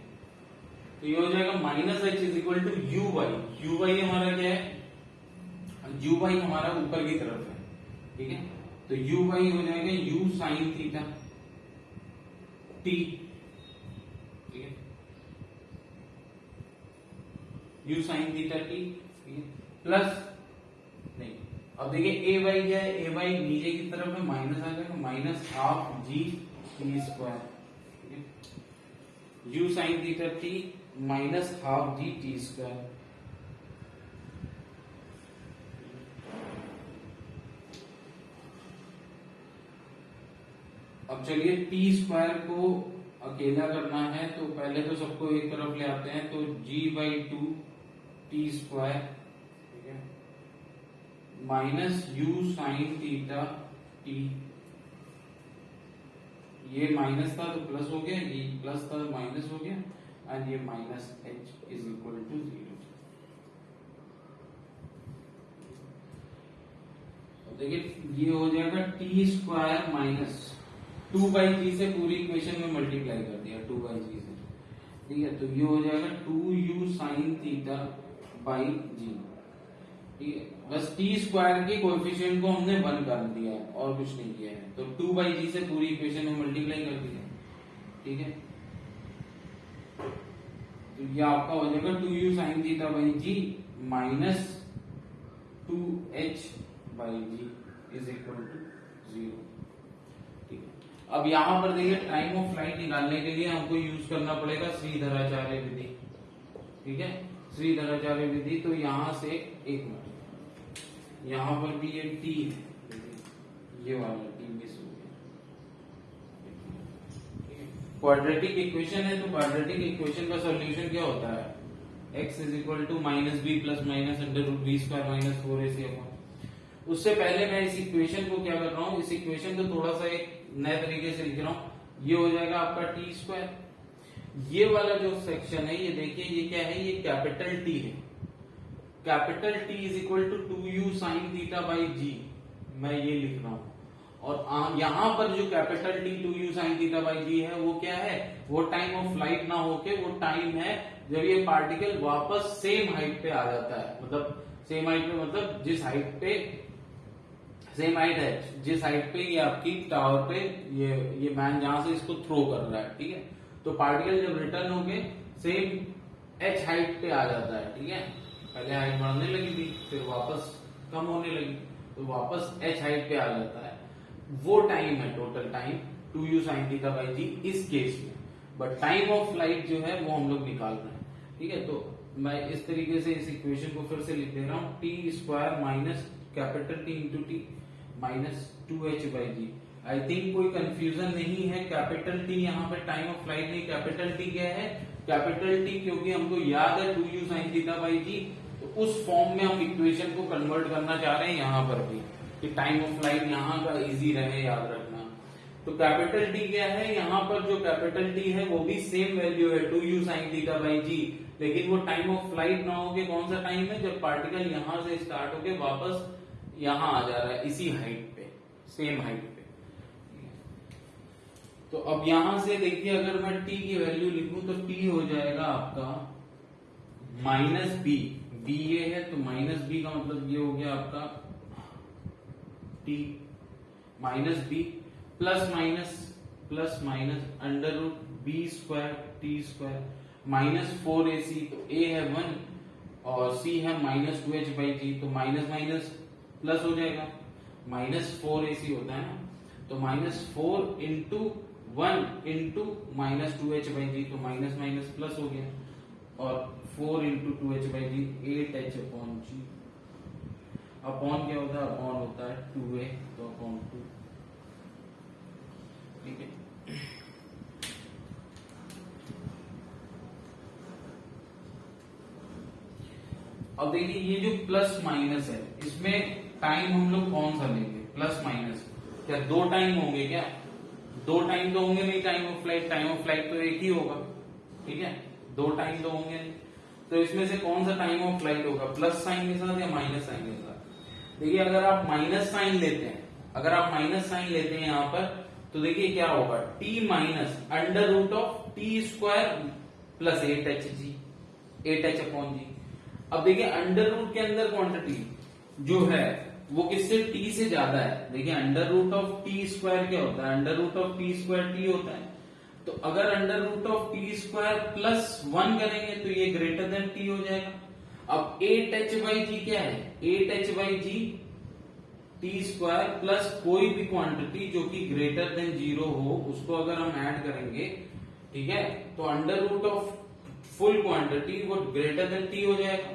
तो ये हो जाएगा minus h is equal to u y. U y हमारा क्या है, यू वाई हमारा ऊपर की तरफ है, ठीक है। तो यू वाई हो जाएगा यू साइन थीटा टी, ठीक है, यू साइन थीटा टी, ठीक है, प्लस नहीं, अब देखिए ए वाई क्या है, ए वाई नीचे की तरफ है, माइनस आ जाएगा, minus half g t square, ठीक है, u sine theta T minus half g t square. अब चलिए टी स्क्वायर को अकेला करना है तो पहले तो सबको एक तरफ ले आते हैं, तो जी बाई टू टी स्क्वायर, ठीक है, minus you sine theta T, ये माइनस था तो प्लस हो गया, ये प्लस था माइनस हो गया, एंड ये minus h is equal to 0। देखिए ये हो जाएगा टी स्क्वायर माइनस 2/g से पूरी इक्वेशन में मल्टीप्लाई कर दिया 2/g से, ठीक है। तो ये हो जाएगा 2u sine theta by G, ठीक है। बस टी स्क्वायर के कोएफिशिएंट को हमने 1 कर दिया है और कुछ नहीं किया है, तो 2/g से पूरी इक्वेशन में मल्टीप्लाई कर दिया, ठीक है। तो ये आपका हो जाएगा 2u sine theta by g minus 2h by g is equal to 0, ठीक है। अब यहां पर देखिए टाइम ऑफ फ्लाइट निकालने के लिए हमको यूज करना पड़ेगा श्रीधराचार्य विधि, ठीक है, श्रीधराचार्य विधि। तो यहां से एक मिनट, यहां पर भी ये टी है, ये वाला टी मिस हो गया, क्वाड्रेटिक इक्वेशन है, तो क्वाड्रेटिक इक्वेशन का सॉल्यूशन क्या होता है, x is equal to minus b plus minus under root b square minus 4ac upon. उससे पहले मैं इस इक्वेशन को क्या कर रहा हूं, इस इक्वेशन को थोड़ा सा एक नए तरीके से लिख रहा हूं। ये हो जाएगा आपका टी स्क्वायर, ये वाला जो सेक्शन है ये देखिए ये क्या है, ये कैपिटल टी है, capital T is equal to 2u sine theta by G, मैं ये लिख रहा हूं। और यहां पर जो capital T 2u sine theta by G है वो क्या है, वो टाइम ऑफ फ्लाइट ना होके वो टाइम है जब ये पार्टिकल वापस सेम हाइट पे आ जाता है, मतलब सेम हाइट पे मतलब जिस हाइट पे, सेम हाइट है जिस हाइट पे ये आपकी टावर पे ये मैन जहां से इसको थ्रो कर रहा है, ठीक है। तो पार्टिकल जब रिटर्न होके सेम एच हाइट पे आ जाता है, ठीक है, पहले हाइट बढ़ने लगी थी फिर वापस कम होने लगी, तो वापस एच हाइट पे आ जाता है, वो टाइम है total time 2u sine theta by G इस केस में। बट टाइम ऑफ फ्लाइट जो है वो हम लोग निकाल रहे हैं, ठीक है। तो मैं इस तरीके से इस इक्वेशन को फिर से लिख दे रहा हूं, t square minus capital T into t minus 2h by g. I think कोई कंफ्यूजन नहीं है, कैपिटल टी यहाँ पे टाइम ऑफ फ्लाइट नहीं, कैपिटल टी क्या है, कैपिटल टी क्योंकि हमको याद है 2u sine theta by G, तो उस फॉर्म में हम इक्वेशन को कन्वर्ट करना चाह रहे हैं यहाँ पर भी, कि टाइम ऑफ फ्लाइट यहाँ का इजी रहे याद रखना। तो कैपिटल टी क्या है, यहाँ पर जो कैपिटल टी है वो भी सेम वैल्यू है 2u साइन थीटा बाई जी, लेकिन वो टाइम ऑफ फ्लाइट ना हो के कौन सा टाइम है, जब पार्टिकल यहां से स्टार्ट होके वापस यहां आ जा रहा है इसी हाइट पे, सेम हाइट पे। तो अब यहां से देखिए अगर मैं t की वैल्यू लिखूं तो t हो जाएगा आपका माइनस बी, बी ये है तो माइनस बी का मतलब ये हो गया आपका t minus b plus minus under root b square t square minus 4ac, तो a है 1 और c है माइनस 2h/g, तो माइनस माइनस प्लस हो जाएगा, माइनस 4ac होता है ना, तो minus 4 into 1 into minus 2h/g, तो माइनस माइनस प्लस हो गया, और 4 इंटू 2h/g 8h/g। अपॉन क्या होता है, अपॉन होता है 2a, तो अपॉन 2, ठीक है। अब देखिए ये जो प्लस माइनस है इसमें टाइम हम लोग कौन सा लेंगे, प्लस माइनस, क्या दो टाइम होंगे क्या, दो टाइम तो होंगे नहीं, टाइम ऑफ फ्लाइट तो एक ही होगा, ठीक है, दो टाइम तो होंगे नहीं, तो इसमें से कौन सा टाइम ऑफ फ्लाइट होगा, प्लस साइन के साथ या माइनस साइन के साथ। देखिए अगर आप माइनस साइन लेते हैं, अगर आप माइनस साइन लेते हैं यहां पर, तो देखिए क्या होगा, t minus under root of t square plus 8h/g, 8h/g। अब देखिए अंडर रूट के अंदर क्वांटिटी जो है वो किससे, t से ज्यादा है। देखिए under root of t square क्या होता है, under root of t square t होता है, तो अगर under root of t square plus 1 करेंगे तो ये ग्रेटर देन t हो जाएगा। अब 8h/g क्या है, 8h/g टी स्क्वायर प्लस कोई भी क्वांटिटी जो कि ग्रेटर देन 0 हो, उसको अगर हम ऐड करेंगे, ठीक है, तो under root of full quantity वो ग्रेटर देन t हो जाएगा।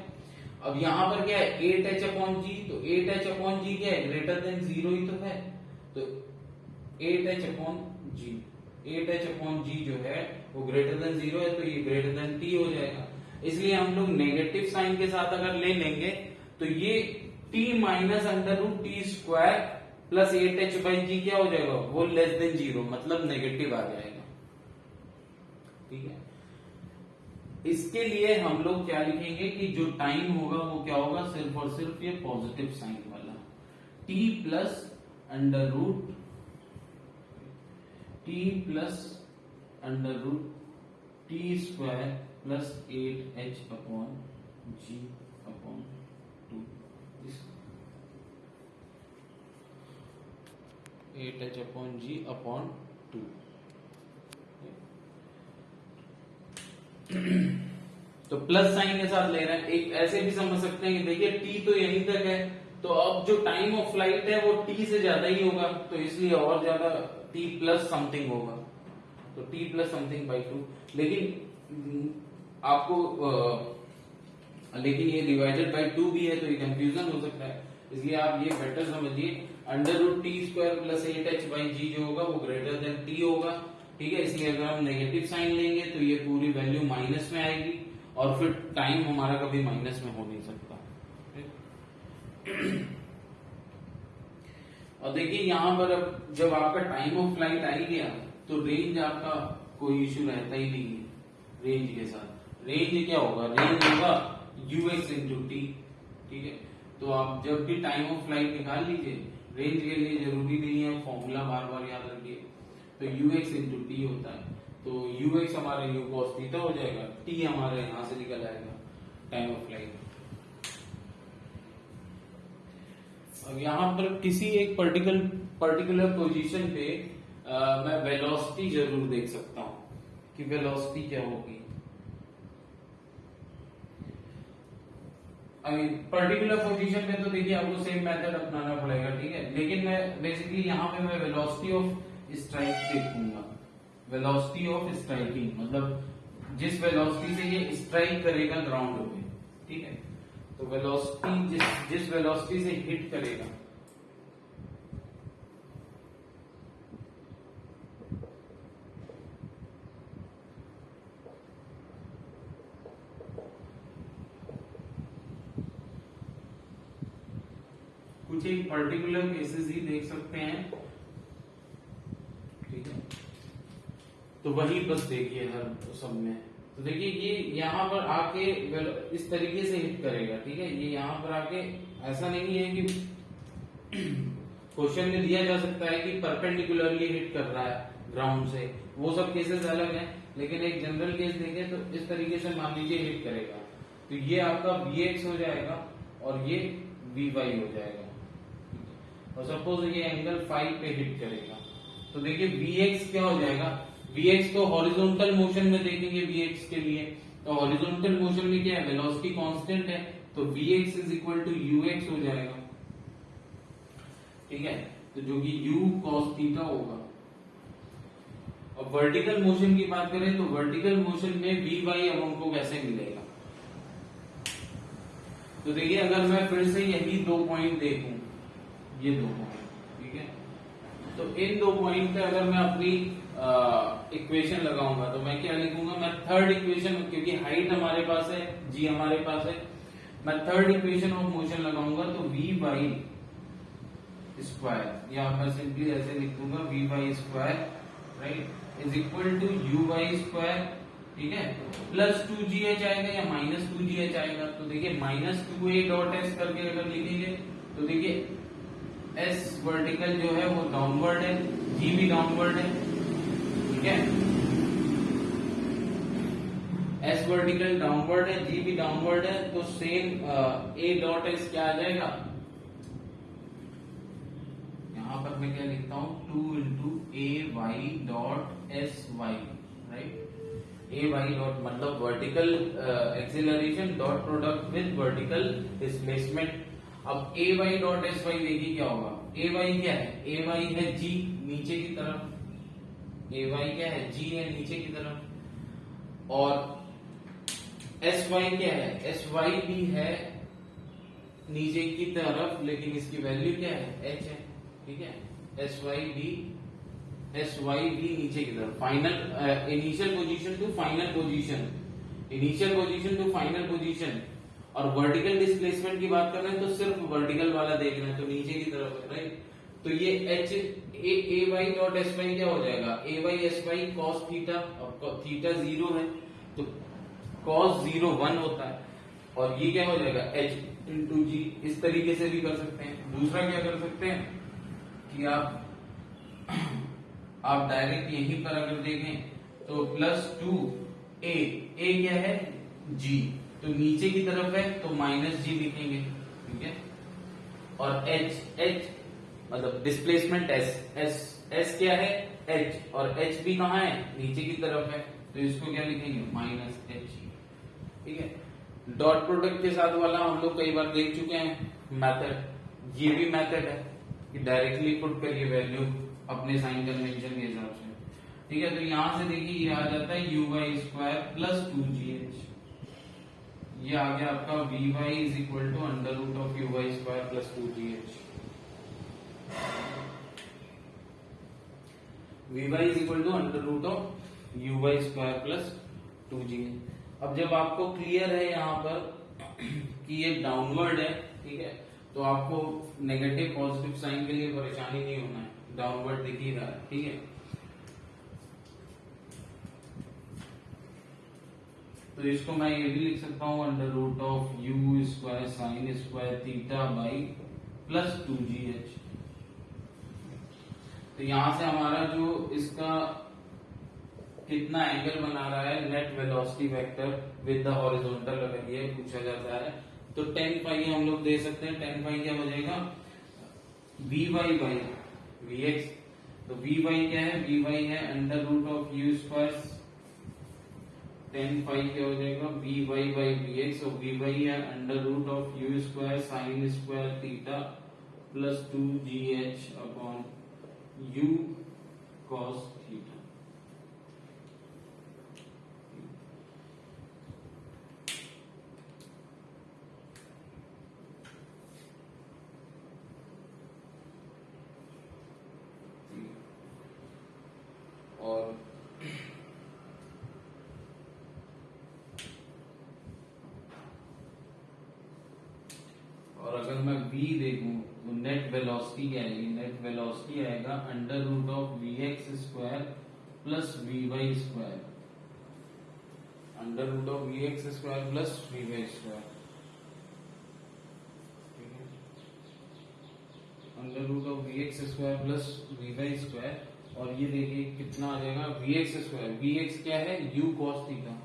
अब यहां पर क्या है 8h/g, तो 8h/g क्या है, ग्रेटर देन 0 ही तो है, तो 8h/g, 8h/g जो है वो ग्रेटर देन 0 है, तो ये ग्रेटर देन t हो जाएगा। इसलिए हम लोग नेगेटिव साइन के साथ अगर ले लेंगे तो ये t minus under root t square plus 8h/g क्या हो जाएगा, वो लेस देन 0, मतलब नेगेटिव आ जाएगा, ठीक है। इसके लिए हम लोग क्या लिखेंगे कि जो टाइम होगा वो क्या होगा, सिर्फ और सिर्फ ये पॉजिटिव साइन वाला, t plus under root t square plus 8h/g upon 2, 8h/g upon 2। तो प्लस साइन के साथ ले रहे हैं, एक ऐसे भी समझ सकते हैं कि देखिए t तो यहीं तक है, तो अब जो टाइम ऑफ फ्लाइट है वो t से ज्यादा ही होगा, तो इसलिए और ज्यादा t प्लस समथिंग होगा, तो t प्लस समथिंग बाई 2। लेकिन आपको लेकिन ये डिवाइडेड बाई 2 भी है तो ये कंफ्यूजन हो सकता है, इसलिए आप ये बेटर समझिए, under root t square plus 8h/g जो होगा वो ग्रेटर देन t होगा, ठीक है। इसलिए अगर हम नेगेटिव साइन लेंगे तो ये पूरी वैल्यू माइनस में आएगी, और फिर टाइम हमारा कभी माइनस में हो नहीं सकता। और देखिए यहां पर अब जब आपका टाइम ऑफ फ्लाइट आ ही गया तो रेंज आपका कोई इश्यू रहता ही नहीं है, रेंज के साथ। रेंज क्या होगा, रेंज होगा ux इंटू टी, ठीक है। तो आप जब भी टाइम ऑफ फ्लाइट निकाल लीजिए, रेंज के लिए जरूरी नहीं है फॉर्मूला बार बार याद रखिए, तो ux इंटू टी होता है, तो ux हमारा u cos थीटा हो जाएगा, t हमारे यहां से निकल आएगा टाइम ऑफ फ्लाइट। अब यहां पर किसी एक पर्टिकुलर पोजीशन पे मैं वेलोसिटी जरूर देख सकता हूं कि वेलोसिटी क्या होगी। पर्टिकुलर पोजीशन पे तो देखिए आपको सेम मेथड अपनाना पड़ेगा, ठीक है, लेकिन मैं बेसिकली यहाँ पे मैं वेलोसिटी ऑफ स्ट्राइक देखूंगा, वेलोसिटी ऑफ स्ट्राइकिंग, मतलब जिस वेलोसिटी से ये स्ट्राइक करेगा ग्राउंड पे, ठीक है, तो वेलोसिटी जिस वेलोसिटी से हिट करेगा, कुछ एक पर्टिकुलर केसेस ही देख सकते हैं, ठीक है, तो वही बस देखिए हर सब में तो देखिए ये यहाँ पर आके इस तरीके से हिट करेगा, ठीक है। ये यहाँ पर आके ऐसा नहीं है कि क्वेश्चन में दिया जा सकता है कि परपेंडिकुलरली हिट कर रहा है ग्राउंड से, वो सब केसेस अलग हैं, लेकिन एक जनरल केस देखें तो इस तरीके से मान लीजिए हिट करेगा, तो ये आपका Vx हो जाएगा और ये Vy हो जाएगा, और सपोज ये एंगल 5 पे हिट करेगा, तो देखिए Vx क्या हो जाएगा, Vx तो हॉरिजॉन्टल मोशन में देखेंगे Vx के लिए, तो हॉरिजॉन्टल मोशन में क्या है, वेलोसिटी कांस्टेंट है, तो Vx is equal to ux हो जाएगा, ठीक है, तो जो कि u cos थीटा होगा। और वर्टिकल मोशन की बात करें तो वर्टिकल मोशन में Vy अब हमको कैसे मिलेगा, तो देखिए अगर मैं फिर से यही 2 पॉइंट देखूं, ये 2 पॉइंट, ठीक है, तो इन 2 पॉइंट पे अगर मैं अपनी इक्वेशन लगाऊंगा तो मैं क्या लिखूंगा, मैं थर्ड इक्वेशन, क्योंकि हाइट हमारे पास है, जी हमारे पास है, मैं थर्ड इक्वेशन ऑफ मोशन लगाऊंगा तो Vy स्क्वायर, या मैं सिंपली ऐसे लिख दूंगा Vy square right is equal to Uy square, ठीक है, प्लस 2gh आएगा या माइनस 2gh आएगा, तो देखिए माइनस 2a डॉट एस करके अगर लिखेंगे तो देखिए एस वर्टिकल जो है वो डाउनवर्ड है, जी भी डाउनवर्ड है, ठीक है, एस वर्टिकल डाउनवर्ड है, जी भी डाउनवर्ड है, तो सेम ए डॉट एस क्या आ जाएगा, यहां पर मैं क्या लिखता हूं 2 into A Y dot S Y right, A Y dot मतलब vertical acceleration dot product with vertical displacement. अब A Y dot S Y देखिए क्या होगा, ए वाई क्या है, ए वाई है जी नीचे की तरफ, ए वाई क्या है, जी है नीचे की तरफ, और एस वाई क्या है, एस वाई भी है नीचे की तरफ, लेकिन इसकी वैल्यू क्या है, एच है, ठीक है, एस वाई भी नीचे की तरफ, final initial position to final position, initial position to final position. और वर्टिकल डिस्प्लेसमेंट की बात कर रहे हैं तो सिर्फ वर्टिकल वाला देख रहे हैं, तो नीचे की तरफ है राइट, तो ये H A Y dot S Y क्या हो जाएगा, A Y S Y cos theta, और थीटा 0 है तो कॉस 0 1 होता है, और ये क्या हो जाएगा एच इंटू जी, इस तरीके से भी कर सकते हैं। दूसरा क्या कर सकते हैं कि आप डायरेक्ट यहीं पर अगर देखें तो प्लस 2 ए क्या है जी, तो नीचे की तरफ है तो माइनस जी लिखेंगे, ठीक है, और एच मतलब डिस्प्लेसमेंट एस क्या है एच, और एच भी कहाँ है नीचे की तरफ है, तो इसको क्या लिखेंगे माइनस एच, ठीक है। डॉट प्रोडक्ट के साथ वाला हम लोग कई बार देख चुके हैं मेथड, ये भी मेथड है कि डायरेक्टली पुट करिए वैल्यू अपने साइन कन्वेंशन के हिसाब से, ठीक है, तो यहां से देखिए ये आ जाता है u y square plus 2gh, ये आ गया आपका Vy is equal to under root of u y square plus 2gh, Vy is equal to under root of u y square plus 2gh। अब जब आपको क्लियर है यहाँ पर कि ये डाउनवर्ड है, ठीक है, तो आपको नेगेटिव पॉजिटिव साइन के लिए परेशानी नहीं होना है, डाउनवर्ड दिख ही रहा है, ठीक है, तो इसको मैं ये भी लिख सकता हूं under root of you square sine square theta by plus 2gh। तो यहां से हमारा जो इसका कितना एंगल बना रहा है net velocity vector with the horizontal, अगर ये पूछा जाता है तो tan फाई हम लोग दे सकते हैं, tan फाई क्या हो जाएगा Vy बाई Vx, तो Vy क्या है, Vy है under root of you square, tan phi क्या हो जाएगा Vy बाई Vx, और Vy है under root of you square sine square theta plus 2gh upon u cos theta. और अगर मैं v देखूं तो नेट वेलोसिटी क्या आएगी, नेट वेलोसिटी आएगा under root of Vx square plus Vy square, under root of v x square plus v y square, under root of v x square plus v y square, और ये देखिए कितना आ जाएगा v x square, v x क्या है u cos theta,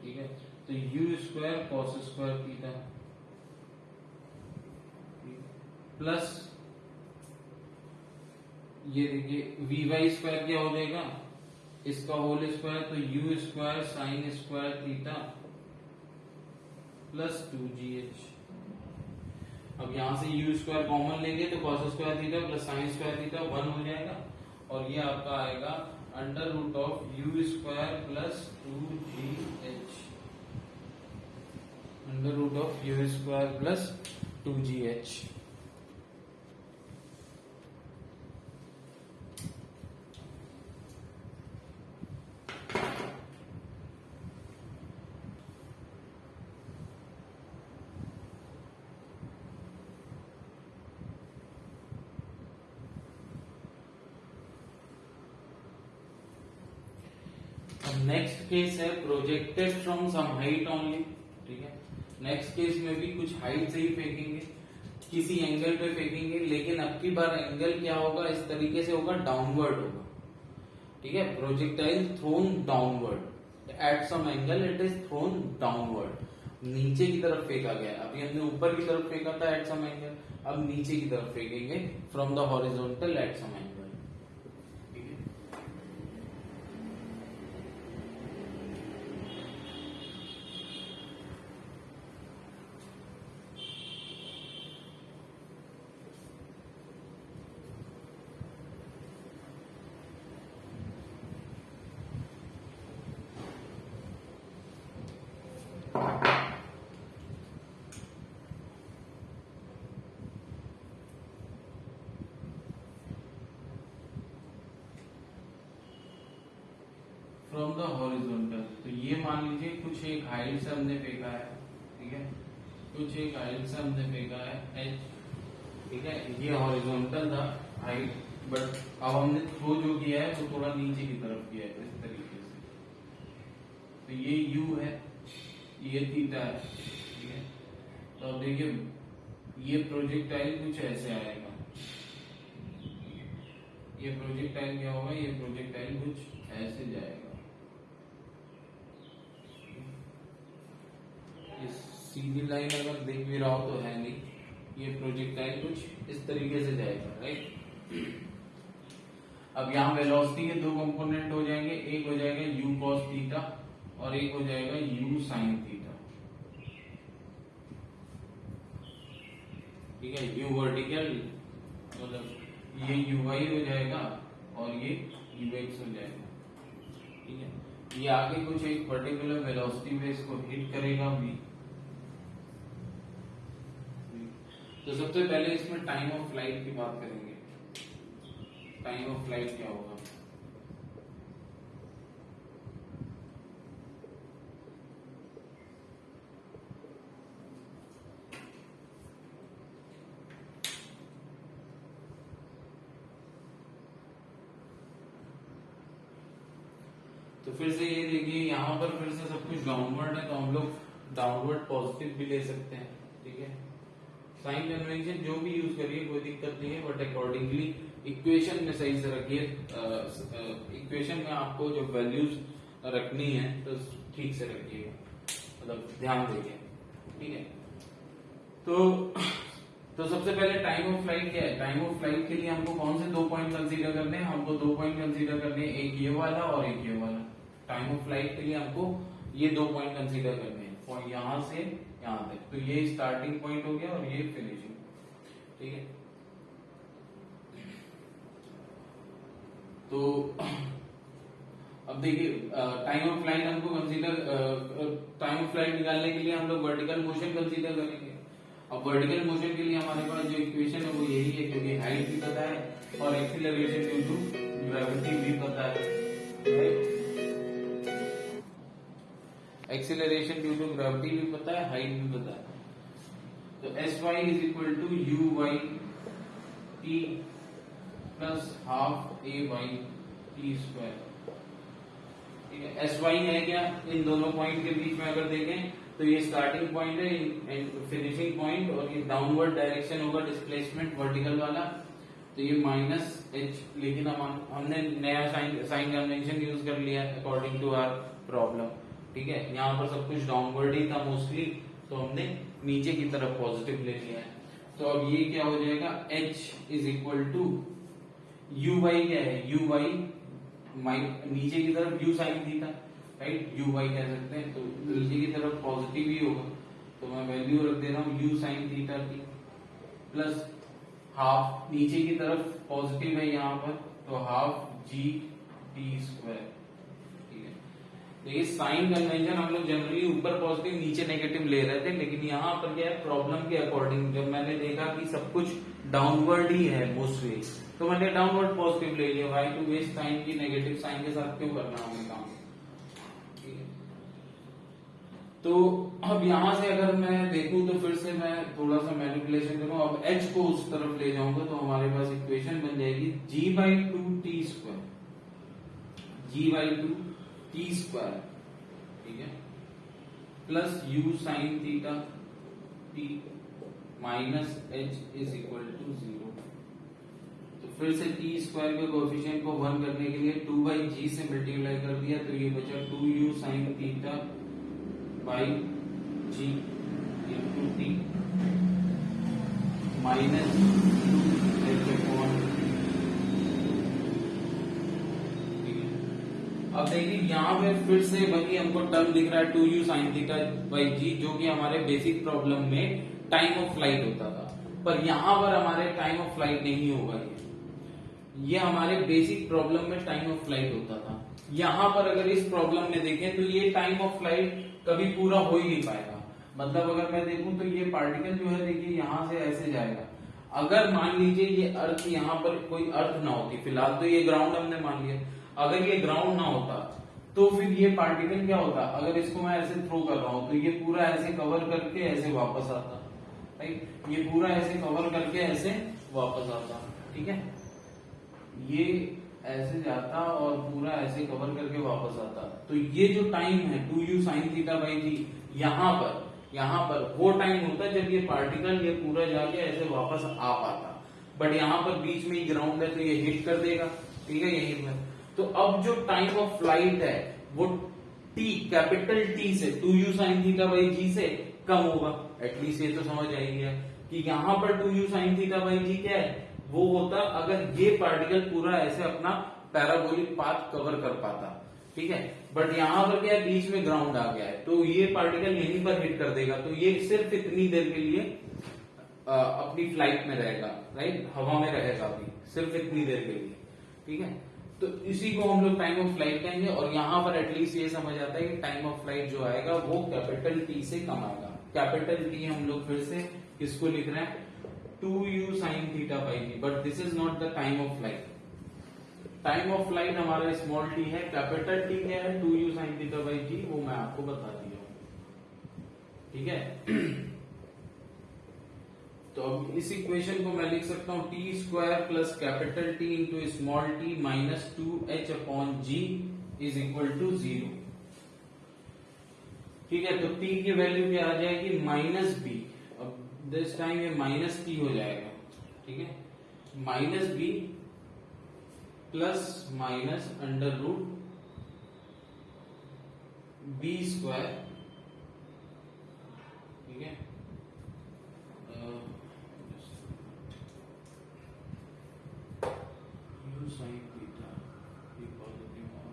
ठीक है, तो you square cos square theta plus ये देखिए वी वाई स्क्वायर क्या हो जाएगा इसका होल स्क्वायर, तो you square sine square theta plus 2gh। अब यहां से यू स्क्वायर कॉमन लेंगे तो cos square theta plus sine square theta 1 हो जाएगा, और ये आपका आएगा under root of you square plus 2gh, under root of you square plus 2gh। Next case है projected from some height only, ठीक है, नेक्स्ट केस में भी कुछ हाइट से ही फेंकेंगे, किसी एंगल पे फेंकेंगे, लेकिन अब की बार एंगल क्या होगा इस तरीके से होगा डाउनवर्ड होगा, ठीक है, projectile thrown downward at some angle it is thrown downward, नीचे की तरफ फेंका गया, अभी हमने ऊपर की तरफ फेंका था एट सम एंगल, अब नीचे की तरफ फेंकेंगे from the horizontal at some angle. From the horizontal, तो ये मान लीजिए कुछ एक हाइट से हमने फेंका है, ठीक है, कुछ एक हाइट से हमने फेंका है h, ठीक है, ये हॉरिजॉन्टल था हाइट, बट अब हमने थ्रो जो किया है वो थोड़ा नीचे की तरफ किया है इस तरीके से, तो ये u है, ये थीटा है, ठीक है, तो अब देखिए ये प्रोजेक्टाइल कुछ ऐसे आएगा, ये प्रोजेक्टाइल क्या होगा, ये प्रोजेक्टाइल कुछ ऐसे जाएगा, सीधी लाइन अगर देख भी रहा हो तो है नहीं, ये प्रोजेक्टाइल कुछ इस तरीके से जाएगा, राइट। अब यहाँ वेलोसिटी के दो कंपोनेंट हो जाएंगे, एक हो जाएगा u cos थीटा और एक हो जाएगा u sin थीटा, ठीक है, u वर्टिकल मतलब ये uy हो जाएगा और ये ux हो जाएगा, ठीक है, ये आगे कुछ एक पर्टिकुलर वेलोसिटी पे इसको हिट करेगा भी। तो सबसे पहले इसमें टाइम ऑफ फ्लाइट की बात करेंगे, टाइम ऑफ फ्लाइट क्या होगा, तो फिर से ये देखिए यहाँ पर फिर से सब कुछ डाउनवर्ड है, तो हम लोग डाउनवर्ड पॉजिटिव भी ले सकते हैं, ठीक है, साइन कन्वेंशन जो भी यूज करिए कोई दिक्कत नहीं है, बट अकॉर्डिंगली इक्वेशन में सही से रखिए, इक्वेशन में आपको जो वैल्यूज रखनी है तो ठीक से रखिएगा, मतलब ध्यान दीजिए, ठीक है। तो सबसे पहले टाइम ऑफ फ्लाइट क्या है, टाइम ऑफ फ्लाइट के लिए हमको कौन से दो पॉइंट कंसीडर करने हैं, हमको दो पॉइंट कंसीडर करने हैं, एक ये वाला और एक ये वाला, टाइम ऑफ फ्लाइट के लिए हमको ये दो पॉइंट कंसीडर करने हैं, और यहां से यहां तक, तो ये स्टार्टिंग पॉइंट हो गया और ये फिनिशिंग, ठीक है। तो अब देखिए टाइम ऑफ फ्लाइट हमको कंसीडर, टाइम ऑफ फ्लाइट निकालने के लिए हम लोग वर्टिकल मोशन कंसीडर करेंगे। अब वर्टिकल मोशन के लिए हमारे पास जो इक्वेशन है वो यही है, क्योंकि हाइट भी पता है और एक्सीलरेशन ड्यू टू ग्रेविटी भी पता है, एक्सीलरेशन ड्यू टू ग्रेविटी भी पता है, हाइट भी पता है। तो Sy is equal to u y t plus half a y t square, ठीक है। एस वाई है क्या, इन दोनों पॉइंट के बीच में अगर देखें तो ये स्टार्टिंग पॉइंट है एंड फिनिशिंग पॉइंट, और ये डाउनवर्ड डायरेक्शन होगा डिस्प्लेसमेंट वर्टिकल वाला, तो ये माइनस एच, लेकिन हमने नया साइन कन्वेंशन यूज कर लिया अकॉर्डिंग टू आवर प्रॉब्लम, ठीक है। यहाँ पर सब कुछ डाउनवर्ड ही था मोस्टली, तो हमने नीचे की तरफ पॉजिटिव ले लिया है। तो अब ये क्या हो जाएगा, h is equal to u y, क्या है यू वाई नीचे की तरफ u sine theta, right, u y कह सकते हैं, तो नीचे की तरफ पॉजिटिव ही होगा, तो मैं वैल्यू रख दे रहा हूँ यू साइन थीटा की, प्लस हाफ नीचे की तरफ पॉजिटिव है यहाँ पर, तो हाफ जी टी स्क्वायर, ठीक है। देखिए साइन कन्वेंशन हम लोग जनरली ऊपर पॉजिटिव नीचे नेगेटिव ले रहे थे, लेकिन यहाँ पर क्या है, प्रॉब्लम के अकॉर्डिंग जब मैंने देखा कि सब कुछ डाउनवर्ड ही है मोस्टली, तो मैंने डाउनवर्ड पॉजिटिव ले लिया। वाई टू वेस्ट साइन की नेगेटिव साइन के साथ क्यों करना हमें काम, ठीक है। तो अब यहां से अगर मैं देखूं तो फिर से मैं थोड़ा सा मैनिपुलेशन करूं, अब h को उस तरफ ले जाऊंगा तो हमारे पास इक्वेशन बन जाएगी g/2 t square, g/2 t square, ठीक है, plus u sine theta t minus h is equal to 0। तो फिर से t स्क्वायर के कोएफिशिएंट को 1 करने के लिए 2/g से मल्टीप्लाई कर दिया, तो ये बचा 2u sine theta by g into t minus 2h upon, ठीक है। अब देखिए यहाँ पे फिर से वही हमको टर्म दिख रहा है 2u sine theta by G, जो कि हमारे बेसिक प्रॉब्लम में टाइम ऑफ फ्लाइट होता था, पर यहाँ पर हमारे टाइम ऑफ फ्लाइट नहीं होगा, ये हमारे बेसिक प्रॉब्लम में टाइम ऑफ फ्लाइट होता था। यहाँ पर अगर इस प्रॉब्लम में देखें तो ये टाइम ऑफ फ्लाइट कभी पूरा हो ही नहीं पाएगा। मतलब अगर मैं देखूं तो ये पार्टिकल जो है, देखिए यहाँ से ऐसे जाएगा, अगर मान लीजिए ये अर्थ यहाँ पर कोई अर्थ ना होती, फिलहाल तो ये ग्राउंड हमने मान लिया, अगर ये ग्राउंड ना होता तो फिर ये पार्टिकल क्या होता, अगर इसको मैं ऐसे थ्रो कर रहा हूं तो ये पूरा ऐसे कवर करके ऐसे वापस आता, राइट, ये पूरा ऐसे कवर करके ऐसे वापस आता, ठीक है, ये ऐसे जाता और पूरा ऐसे कवर करके वापस आता। तो ये जो टाइम है 2u साइन थीटा बाई जी, यहाँ पर वो टाइम होता है जब ये पार्टिकल ये पूरा जाके ऐसे वापस आ पाता, बट यहाँ पर बीच में ही ग्राउंड है तो ये हिट कर देगा, ठीक है, यही पर। तो अब जो टाइम ऑफ फ्लाइट है वो t कैपिटल T से 2u साइन थीटा बाई जी से कम होगा, एटलीस्ट ये तो समझ आई गया कि यहाँ पर 2u साइन थीटा बाई जी क्या है, वो होता अगर ये पार्टिकल पूरा ऐसे अपना पैराबोलिक पाथ कवर कर पाता, ठीक है, बट यहाँ पर क्या है, बीच में ग्राउंड आ गया है, तो ये पार्टिकल यहीं पर हिट कर देगा, तो ये सिर्फ इतनी देर के लिए अपनी फ्लाइट में रहेगा, राइट, हवा में रहेगा अभी सिर्फ इतनी देर के लिए, ठीक है। तो इसी को हम लोग टाइम ऑफ फ्लाइट कहेंगे, और यहाँ पर एटलीस्ट ये समझ आता है कि टाइम ऑफ फ्लाइट जो आएगा वो कैपिटल टी से कम आएगा। कैपिटल टी हम लोग फिर से किसको लिख रहे हैं, 2u sine theta by g, but this is not the time of flight. Time of flight हमारा स्मॉल टी है, कैपिटल टी क्या है 2u साइन थीटा बाई जी, वो मैं आपको बता दिया हूं, ठीक है। तो अब इस इक्वेशन को मैं लिख सकता हूं t square plus capital T into small t minus 2h upon g is equal to 0, ठीक है। तो t की वैल्यू क्या आ जाएगी, माइनस बी, अब दिस टाइम ये माइनस टी हो जाएगा, ठीक है, minus b plus minus under root b square, ठीक है, यू साइन थीटा पॉजिटिव और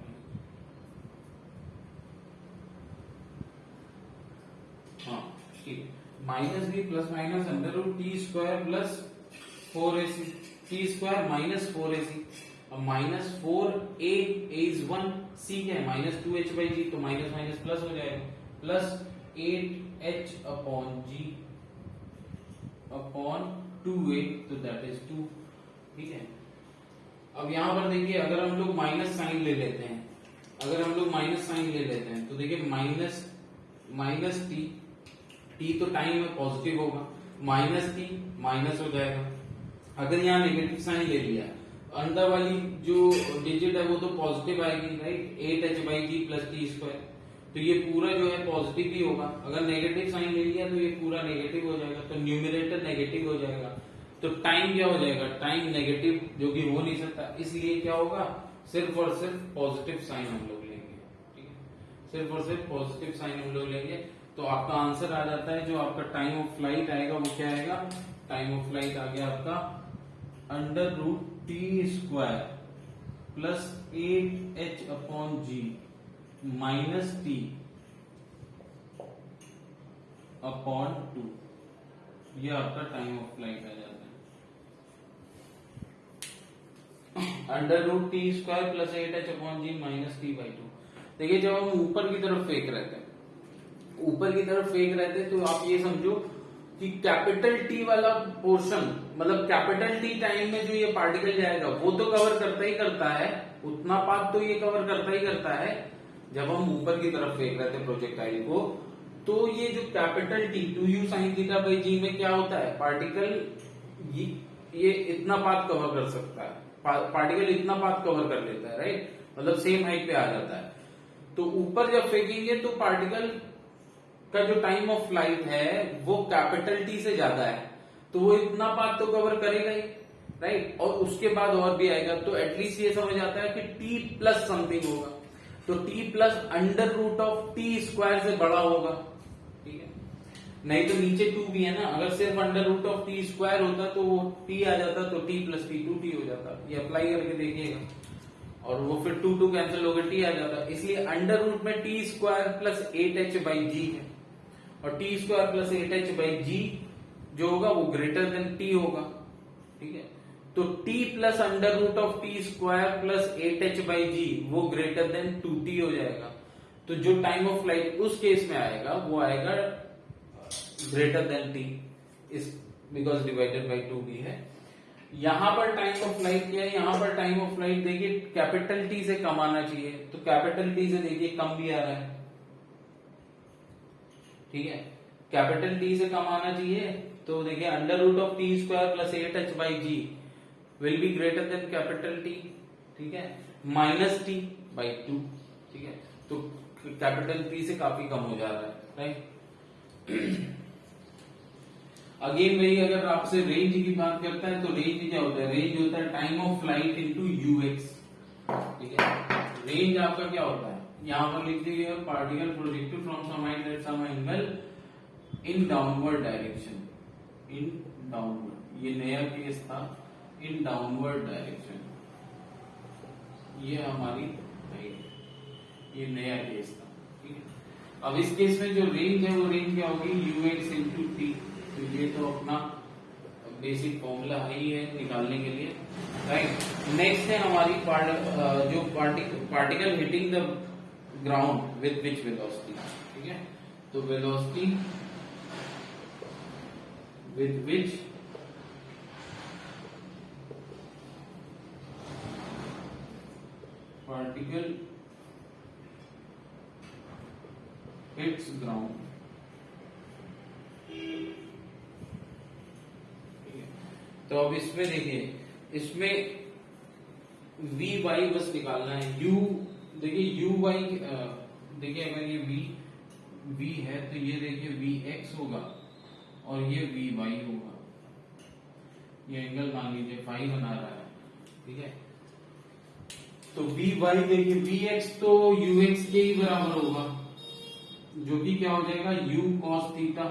हाँ ठीक, minus b plus minus under root t square plus 4ac, t square minus 4ac, अब माइनस 4a इज 1, c क्या है माइनस 2h बाई जी, तो minus minus plus हो जाएगा, प्लस 8h अपॉन जी upon 2a, तो दैट इज 2, ठीक है। अब यहां पर देखिए अगर हम लोग माइनस साइन ले लेते हैं, अगर हम लोग माइनस साइन ले लेते हैं तो देखिए माइनस माइनस टी तो टाइम में पॉजिटिव होगा, माइनस टी माइनस हो जाएगा। अगर यहाँ नेगेटिव साइन ले लिया, अंदर वाली जो डिजिट है वो तो पॉजिटिव आएगी, right, 8h/g plus T square. तो ये पूरा जो है पॉजिटिव ही होगा। अगर नेगेटिव साइन ले लिया तो ये पूरा नेगेटिव हो जाएगा, तो न्यूमरेटर नेगेटिव हो जाएगा। तो टाइम क्या हो जाएगा, टाइम नेगेटिव, जो कि हो नहीं सकता, इसलिए क्या होगा, सिर्फ और सिर्फ पॉजिटिव साइन हम लोग लेंगे। ठीक है, सिर्फ और सिर्फ पॉजिटिव साइन हम लोग लेंगे। तो आपका आंसर आ जाता है, जो आपका टाइम ऑफ फ्लाइट आएगा वो क्या आएगा, टाइम ऑफ फ्लाइट आ गया आपका √t² plus 8h/g minus t upon 2। ये आपका टाइम ऑफ फ्लाइट आ जाता है, √t² plus 8h/g minus t/2। देखिए जब हम ऊपर की तरफ फेंक रहते हैं, ऊपर की तरफ फेंक रहते हैं, तो आप ये समझो कि कैपिटल टी वाला पोर्शन, मतलब कैपिटल टी टाइम में जो ये पार्टिकल जाएगा वो तो कवर करता ही करता है, उतना पाथ तो ये कवर करता ही करता है जब हम ऊपर की तरफ फेंक रहे थे प्रोजेक्टाइल को। तो ये जो capital T 2u sin θ/g में क्या होता है, पार्टिकल ये इतना पाथ कवर कर सकता है, पार्टिकल इतना पाथ कवर कर लेता है, राइट, मतलब सेम हाइट पे आ जाता है। तो ऊपर जब फेंकेंगे तो पार्टिकल का जो टाइम ऑफ फ्लाइट है वो कैपिटल टी से ज्यादा है, तो वो इतना पाथ तो कवर करेगा ही, राइट, और उसके बाद और भी आएगा। तो एटलीस्ट ये समझ आता है कि टी प्लस समथिंग होगा, तो टी प्लस √t² से बड़ा होगा। ठीक है, नहीं तो नीचे 2 भी है ना, अगर सिर्फ √t² होता तो वो t आ जाता, तो t प्लस t 2t हो जाता। ये अप्लाई करके देखिएगा, और वो फिर 2 कैंसिल होकर t आ जाता। इसलिए अंडर रूट में t² प्लस 8h/g है, और t² प्लस 8h/g जो होगा वो ग्रेटर देन t होगा। ठीक है, तो t plus √t² plus 8h/g वो ग्रेटर देन 2t हो जाएगा। तो जो टाइम ऑफ फ्लाइट उस केस में आएगा वो आएगा ग्रेटर देन t, इस बिकॉज डिवाइडेड बाई 2 भी है। यहां पर टाइम ऑफ फ्लाइट क्या है, यहां पर टाइम ऑफ फ्लाइट देखिए कैपिटल टी से कम आना चाहिए, तो कैपिटल टी से देखिए कम भी आ रहा है। ठीक है, कैपिटल टी से कम आना चाहिए, तो देखिए √t² plus 8h/g will be greater than capital T. ठीक है, माइनस t/2। ठीक है, तो कैपिटल टी से काफी कम हो जा रहा है, राइट। अगेन वही, अगर आपसे रेंज की बात करता है तो रेंज क्या होता है, रेंज होता है time of flight into ux। ठीक है, रेंज आपका क्या होता है, यहां पर लिख दीजिए particle projected from some height at some angle in downward direction, in downward, ये नया केस था, इन डाउनवर्ड डायरेक्शन, ये हमारी ये नया केस था। ठीक है, अब इस केस में जो रेंज है वो रेंज क्या होगी, ux इंटू टी। तो ये तो अपना बेसिक फॉर्मूला ही है निकालने के लिए, राइट। नेक्स्ट है हमारी जो particle hitting the ground with which velocity. ठीक है, तो velocity with which particle hits ground. तो अब इसमें देखिए, इसमें Vy बस निकालना है। U देखिए Uy, देखिए अगर ये V है तो ये देखिए Vx होगा और ये Vy होगा। ये एंगल मान लीजिए फाई बना रहा है। ठीक है, तो Vy देखिए Vx तो Ux के ही बराबर होगा, जो कि क्या हो जाएगा U cos theta.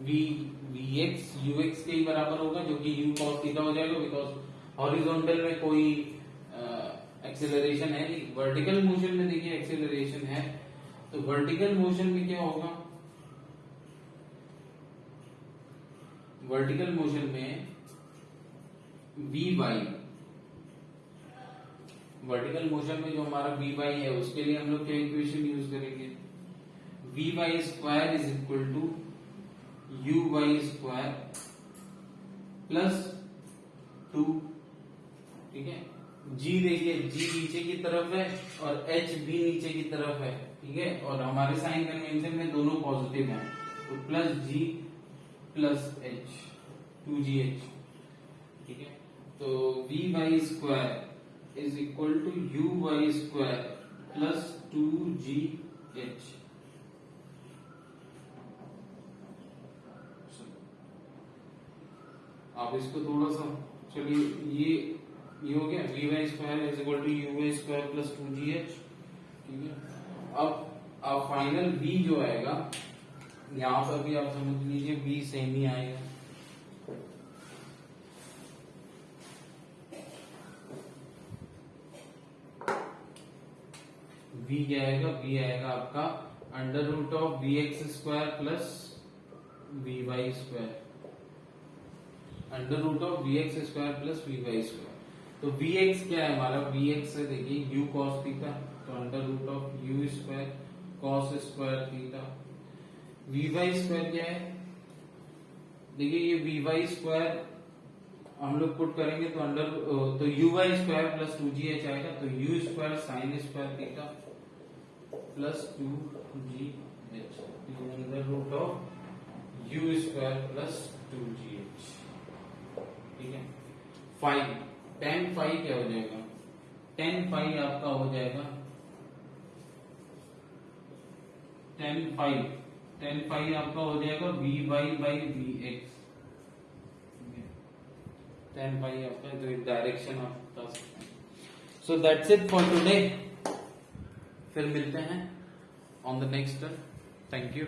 Vx Ux के ही बराबर होगा, जो कि U cos थीटा हो जाएगा, बिकॉज हॉरिजॉन्टल में कोई एक्सेलरेशन है नहीं, वर्टिकल मोशन में देखिए एक्सेलरेशन है। तो वर्टिकल मोशन में क्या होगा, वर्टिकल मोशन में Vy, वर्टिकल मोशन में जो हमारा Vy है उसके लिए हम लोग क्या इक्वेशन यूज करेंगे, Vy² is equal to Uy² plus 2। ठीक है, G देखिए G नीचे की तरफ है और H भी नीचे की तरफ है। ठीक है, और हमारे साइन कन्वेंशन में दोनों पॉजिटिव हैं, तो plus G plus H 2GH। ठीक है, तो v y square is equal to u y square plus 2GH। आप इसको थोड़ा सा चलिए, ये हो गया v y square is equal to u y square plus 2GH। ठीक है, अब फाइनल v जो आएगा, यहां पर भी आप समझ लीजिए v सेम ही आएगा। v क्या आएगा, v आएगा आपका under root of v x square plus v y square, under root of v x square plus v y square. तो वी एक्स क्या है हमारा, वी एक्स से देखिए यू कॉस थीटा, तो under root of you square cos square theta. V y square क्या है, देखिए ये वी वाई स्क्वायर हम लोग पुट करेंगे तो अंडर तो you y square plus 2GH आएगा, तो you square sine square theta plus 2GH under root of you square plus 2GH। ठीक है, फाइव tan फाइव क्या हो जाएगा, tan फाइव आपका हो जाएगा tan फाइव आपका हो जाएगा v y by v x. tan five आपका जो डायरेक्शन आप बता सकते हैं। So that's it for today, फिर मिलते हैं on the next. Thank you.